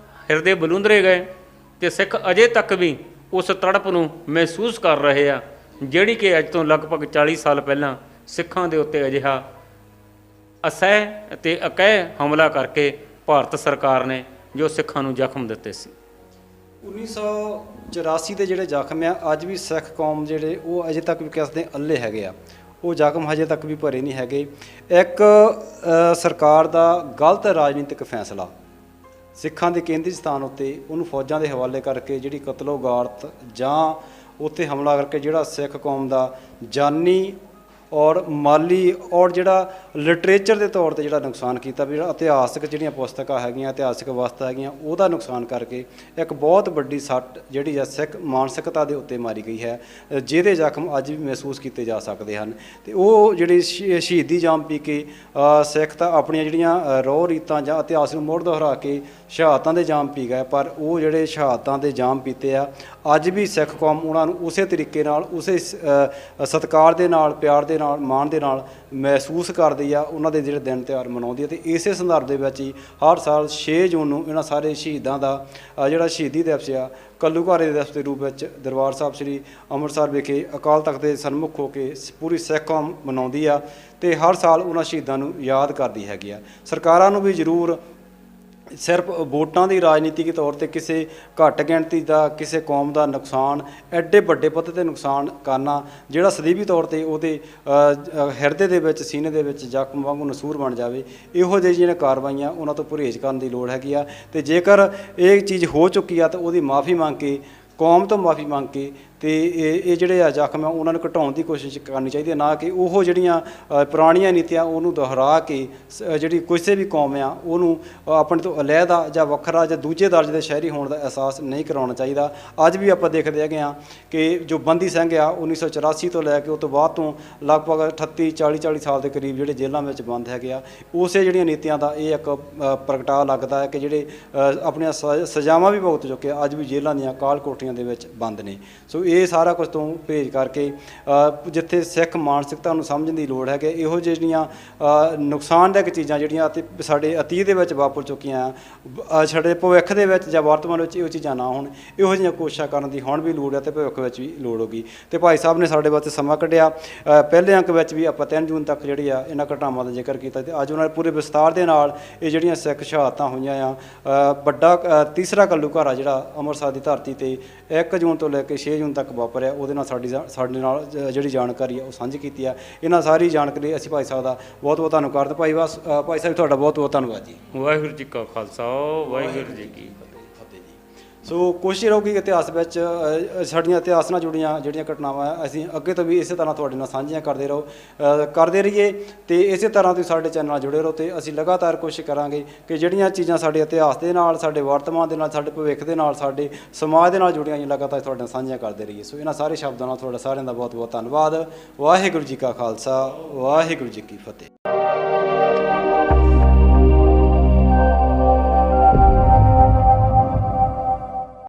ਹਿਰਦੇ ਬਲੂੰਦਰੇ ਗਏ ਤੇ ਸਿੱਖ ਅਜੇ ਤੱਕ ਵੀ ਉਸ ਤੜਪ ਨੂੰ ਮਹਿਸੂਸ ਕਰ ਰਹੇ ਆ ਜਿਹੜੀ ਕਿ ਅੱਜ ਤੋਂ ਲਗਭਗ 40 ਸਾਲ ਪਹਿਲਾਂ ਸਿੱਖਾਂ ਦੇ ਉੱਤੇ ਅਜਿਹਾ ਅਸਹਿ ਅਤੇ ਅਕਹਿ ਹਮਲਾ ਕਰਕੇ ਭਾਰਤ ਸਰਕਾਰ ਨੇ ਜੋ ਸਿੱਖਾਂ ਨੂੰ ਜ਼ਖਮ ਦਿੱਤੇ ਸੀ। 1984 ਦੇ ਜਿਹੜੇ ਜ਼ਖਮ ਆ ਅੱਜ ਵੀ ਸਿੱਖ ਕੌਮ ਜਿਹੜੇ ਉਹ ਅਜੇ ਤੱਕ ਵੀ ਕਿਸੇ ਅੱਲੇ ਹੈਗੇ ਆ, ਉਹ ਜ਼ਖਮ ਹਜੇ ਤੱਕ ਵੀ ਭਰੇ ਨਹੀਂ ਹੈਗੇ। ਇੱਕ ਸਰਕਾਰ ਦਾ ਗਲਤ ਰਾਜਨੀਤਿਕ ਫੈਸਲਾ ਸਿੱਖਾਂ ਦੇ ਕੇਂਦਰੀ ਸਥਾਨ ਉੱਤੇ ਉਹਨੂੰ ਫੌਜਾਂ ਦੇ ਹਵਾਲੇ ਕਰਕੇ ਜਿਹੜੀ ਕਤਲੋ-ਗਾਰਤ ਜਾਂ ਉੱਥੇ ਹਮਲਾ ਕਰਕੇ ਜਿਹੜਾ ਸਿੱਖ ਕੌਮ ਦਾ ਜਾਨੀ ਔਰ ਮਾਲੀ ਔਰ ਜਿਹੜਾ ਲਿਟਰੇਚਰ ਦੇ ਤੌਰ 'ਤੇ ਜਿਹੜਾ ਨੁਕਸਾਨ ਕੀਤਾ ਵੀ ਜਿਹੜਾ ਇਤਿਹਾਸਕ ਜਿਹੜੀਆਂ ਪੁਸਤਕਾਂ ਹੈਗੀਆਂ, ਇਤਿਹਾਸਕ ਵਸਤਾਂ ਹੈਗੀਆਂ, ਉਹਦਾ ਨੁਕਸਾਨ ਕਰਕੇ ਇੱਕ ਬਹੁਤ ਵੱਡੀ ਸੱਟ ਜਿਹੜੀ ਆ ਸਿੱਖ ਮਾਨਸਿਕਤਾ ਦੇ ਉੱਤੇ ਮਾਰੀ ਗਈ ਹੈ, ਜਿਹਦੇ ਜ਼ਖਮ ਅੱਜ ਵੀ ਮਹਿਸੂਸ ਕੀਤੇ ਜਾ ਸਕਦੇ ਹਨ। ਅਤੇ ਉਹ ਜਿਹੜੀ ਸ਼ਹੀਦੀ ਜਾਮ ਪੀ ਕੇ ਸਿੱਖ ਤਾਂ ਆਪਣੀਆਂ ਜਿਹੜੀਆਂ ਰੋਹ ਰੀਤਾਂ ਜਾਂ ਇਤਿਹਾਸ ਨੂੰ ਮੁੜ ਦੁਹਰਾ ਕੇ ਸ਼ਹਾਦਤਾਂ ਦੇ ਜਾਮ ਪੀ ਗਏ, ਪਰ ਉਹ ਜਿਹੜੇ ਸ਼ਹਾਦਤਾਂ ਦੇ ਜਾਮ ਪੀਤੇ ਆ ਅੱਜ ਵੀ ਸਿੱਖ ਕੌਮ ਉਹਨਾਂ ਨੂੰ ਉਸੇ ਤਰੀਕੇ ਨਾਲ, ਉਸੇ ਸਤਿਕਾਰ ਦੇ ਨਾਲ, ਪਿਆਰ ਦੇ ਨਾਲ, ਮਾਣ ਦੇ ਨਾਲ ਮਹਿਸੂਸ ਕਰਦੀ ਆ, ਉਹਨਾਂ ਦੇ ਜਿਹੜੇ ਦਿਨ ਤਿਉਹਾਰ ਮਨਾਉਂਦੀ ਆ। ਅਤੇ ਇਸੇ ਸੰਦਰਭ ਦੇ ਵਿੱਚ ਹੀ ਹਰ ਸਾਲ 6 ਜੂਨ ਨੂੰ ਇਹਨਾਂ ਸਾਰੇ ਸ਼ਹੀਦਾਂ ਦਾ ਜਿਹੜਾ ਸ਼ਹੀਦੀ ਦਿਵਸ ਆ ਘੱਲੂਘਾਰੇ ਦੇ ਦਿਵਸ ਦੇ ਰੂਪ ਵਿੱਚ ਦਰਬਾਰ ਸਾਹਿਬ ਸ੍ਰੀ ਅੰਮ੍ਰਿਤਸਰ ਵਿਖੇ ਅਕਾਲ ਤਖਤ ਦੇ ਸਨਮੁਖ ਹੋ ਕੇ ਪੂਰੀ ਸਿੱਖ ਕੌਮ ਮਨਾਉਂਦੀ ਆ ਅਤੇ ਹਰ ਸਾਲ ਉਹਨਾਂ ਸ਼ਹੀਦਾਂ ਨੂੰ ਯਾਦ ਕਰਦੀ ਹੈਗੀ ਆ। ਸਰਕਾਰਾਂ ਨੂੰ ਵੀ ਜ਼ਰੂਰ ਸਿਰਫ ਵੋਟਾਂ ਦੀ ਰਾਜਨੀਤਿਕ ਤੌਰ 'ਤੇ ਕਿਸੇ ਘੱਟ ਗਿਣਤੀ ਦਾ ਕਿਸੇ ਕੌਮ ਦਾ ਨੁਕਸਾਨ ਐਡੇ ਵੱਡੇ ਪੱਧਰ 'ਤੇ ਨੁਕਸਾਨ ਕਰਨਾ ਜਿਹੜਾ ਸਦੀਵੀ ਤੌਰ 'ਤੇ ਉਹਦੇ ਹਿਰਦੇ ਦੇ ਵਿੱਚ, ਸੀਨੇ ਦੇ ਵਿੱਚ ਜ਼ਖਮ ਵਾਂਗੂ ਨਸੂਰ ਬਣ ਜਾਵੇ, ਇਹੋ ਜਿਹੀ ਜਿਹੜੀਆਂ ਕਾਰਵਾਈਆਂ ਉਹਨਾਂ ਤੋਂ ਪਰਹੇਜ਼ ਕਰਨ ਦੀ ਲੋੜ ਹੈਗੀ ਆ। ਅਤੇ ਜੇਕਰ ਇਹ ਚੀਜ਼ ਹੋ ਚੁੱਕੀ ਆ ਤਾਂ ਉਹਦੀ ਮਾफ़ੀ ਮੰਗ ਕੇ, ਕੌਮ ਤੋਂ ਮਾफ़ੀ ਮੰਗ ਕੇ ਅਤੇ ਇਹ ਜਿਹੜੇ ਆ ਜ਼ਖਮ ਆ ਉਹਨਾਂ ਨੂੰ ਘਟਾਉਣ ਦੀ ਕੋਸ਼ਿਸ਼ ਕਰਨੀ ਚਾਹੀਦੀ ਹੈ, ਨਾ ਕਿ ਉਹ ਜਿਹੜੀਆਂ ਪੁਰਾਣੀਆਂ ਨੀਤੀਆਂ ਉਹਨੂੰ ਦੁਹਰਾ ਕੇ ਜਿਹੜੀ ਕਿਸੇ ਵੀ ਕੌਮ ਆ ਉਹਨੂੰ ਆਪਣੇ ਤੋਂ ਅਲੱਗਾ ਜਾਂ ਵੱਖਰਾ ਜਾਂ ਦੂਜੇ ਦਰਜੇ ਦੇ ਸ਼ਹਿਰੀ ਹੋਣ ਦਾ ਅਹਿਸਾਸ ਨਹੀਂ ਕਰਾਉਣਾ ਚਾਹੀਦਾ। ਅੱਜ ਵੀ ਆਪਾਂ ਦੇਖਦੇ ਹੈਗੇ ਹਾਂ ਕਿ ਜੋ ਬੰਦੀ ਸਿੰਘ ਆ 1984 ਤੋਂ ਲੈ ਕੇ ਉਹ ਤੋਂ ਬਾਅਦ ਤੋਂ ਲਗਭਗ 38 40 ਸਾਲ ਦੇ ਕਰੀਬ ਜਿਹੜੇ ਜੇਲ੍ਹਾਂ ਵਿੱਚ ਬੰਦ ਹੈਗੇ ਆ, ਉਸੇ ਜਿਹੜੀਆਂ ਨੀਤੀਆਂ ਦਾ ਇਹ ਇੱਕ ਪ੍ਰਗਟਾਵਾ ਲੱਗਦਾ ਹੈ ਕਿ ਜਿਹੜੇ ਆਪਣੀਆਂ ਸਜ਼ਾਵਾਂ ਵੀ ਭੁਗਤ ਚੁੱਕੇ ਆ ਅੱਜ ਵੀ ਜੇਲ੍ਹਾਂ ਦੀਆਂ ਕਾਲ ਕੋਠੀਆਂ ਦੇ ਵਿੱਚ ਬੰਦ ਨੇ। ਸੋ ਇਹ ਸਾਰਾ ਕੁਝ ਤੋਂ ਭੇਜ ਕਰਕੇ ਜਿੱਥੇ ਸਿੱਖ ਮਾਨਸਿਕਤਾ ਨੂੰ ਸਮਝਣ ਦੀ ਲੋੜ ਹੈ ਕਿ ਇਹੋ ਜਿਹੜੀਆਂ ਨੁਕਸਾਨਦਾਇਕ ਚੀਜ਼ਾਂ ਜਿਹੜੀਆਂ ਅਤੇ ਸਾਡੇ ਅਤੀਤ ਦੇ ਵਿੱਚ ਵਾਪਰ ਚੁੱਕੀਆਂ, ਸਾਡੇ ਭਵਿੱਖ ਦੇ ਵਿੱਚ ਜਾਂ ਵਰਤਮਾਨ ਵਿੱਚ ਇਹੋ ਚੀਜ਼ਾਂ ਨਾ ਹੋਣ, ਇਹੋ ਜਿਹੀਆਂ ਕੋਸ਼ਿਸ਼ਾਂ ਕਰਨ ਦੀ ਹੁਣ ਵੀ ਲੋੜ ਹੈ ਅਤੇ ਭਵਿੱਖ ਵਿੱਚ ਵੀ ਲੋੜ ਹੋਗੀ। ਅਤੇ ਭਾਈ ਸਾਹਿਬ ਨੇ ਸਾਡੇ ਵਾਸਤੇ ਸਮਾਂ ਕੱਢਿਆ। ਪਹਿਲੇ ਅੰਕ ਵਿੱਚ ਵੀ ਆਪਾਂ 3 ਜੂਨ ਤੱਕ ਜਿਹੜੀ ਆ ਇਹਨਾਂ ਘਟਨਾਵਾਂ ਦਾ ਜ਼ਿਕਰ ਕੀਤਾ ਅਤੇ ਅੱਜ ਉਹਨਾਂ ਨੇ ਪੂਰੇ ਵਿਸਤਾਰ ਦੇ ਨਾਲ ਇਹ ਜਿਹੜੀਆਂ ਸਿੱਖ ਸ਼ਹਾਦਤਾਂ ਹੋਈਆਂ ਆ, ਵੱਡਾ ਤੀਸਰਾ ਘੱਲੂਘਾਰਾ ਜਿਹੜਾ ਅੰਮ੍ਰਿਤਸਰ ਦੀ ਧਰਤੀ 'ਤੇ 1 ਜੂਨ ਤੋਂ ਲੈ ਕੇ 6 ਜੂਨ ਤੱਕ ਵਾਪਰਿਆ, ਉਹਦੇ ਨਾਲ ਸਾਡੇ ਨਾਲ ਜਿਹੜੀ ਜਾਣਕਾਰੀ ਆ ਉਹ ਸਾਂਝੀ ਕੀਤੀ ਆ। ਇਹਨਾਂ ਸਾਰੀ ਜਾਣਕਾਰੀ ਅਸੀਂ ਭਾਈ ਸਾਹਿਬ ਦਾ ਬਹੁਤ ਬਹੁਤ ਧੰਨਵਾਦ ਕਰਦੇ। ਭਾਈ ਸਾਹਿਬ ਤੁਹਾਡਾ ਬਹੁਤ ਬਹੁਤ ਧੰਨਵਾਦ ਜੀ। ਵਾਹਿਗੁਰੂ ਜੀ ਕਾ ਖਾਲਸਾ, ਵਾਹਿਗੁਰੂ ਜੀ ਕੀ ਫਤਿਹ ਜੀ। ਸੋ ਕੋਸ਼ਿਸ਼ ਰਹੂਗੀ ਕਿ ਇਤਿਹਾਸ ਵਿੱਚ ਸਾਡੀਆਂ ਇਤਿਹਾਸ ਨਾਲ ਜੁੜੀਆਂ ਜਿਹੜੀਆਂ ਘਟਨਾਵਾਂ ਅਸੀਂ ਅੱਗੇ ਤੋਂ ਵੀ ਇਸੇ ਤਰ੍ਹਾਂ ਤੁਹਾਡੇ ਨਾਲ ਸਾਂਝੀਆਂ ਕਰਦੇ ਰਹੀਏ ਅਤੇ ਇਸੇ ਤਰ੍ਹਾਂ ਤੁਸੀਂ ਸਾਡੇ ਚੈਨਲ ਨਾਲ ਜੁੜੇ ਰਹੋ। ਅਤੇ ਅਸੀਂ ਲਗਾਤਾਰ ਕੋਸ਼ਿਸ਼ ਕਰਾਂਗੇ ਕਿ ਜਿਹੜੀਆਂ ਚੀਜ਼ਾਂ ਸਾਡੇ ਇਤਿਹਾਸ ਦੇ ਨਾਲ, ਸਾਡੇ ਵਰਤਮਾਨ ਦੇ ਨਾਲ, ਸਾਡੇ ਭਵਿੱਖ ਦੇ ਨਾਲ, ਸਾਡੇ ਸਮਾਜ ਦੇ ਨਾਲ ਜੁੜੀਆਂ ਲਗਾਤਾਰ ਤੁਹਾਡੇ ਨਾਲ ਸਾਂਝੀਆਂ ਕਰਦੇ ਰਹੀਏ। ਸੋ ਇਹਨਾਂ ਸਾਰੇ ਸ਼ਬਦਾਂ ਨਾਲ ਤੁਹਾਡਾ ਸਾਰਿਆਂ ਦਾ ਬਹੁਤ ਬਹੁਤ ਧੰਨਵਾਦ। ਵਾਹਿਗੁਰੂ ਜੀ ਕਾ ਖਾਲਸਾ, ਵਾਹਿਗੁਰੂ ਜੀ ਕੀ ਫਤਿਹ।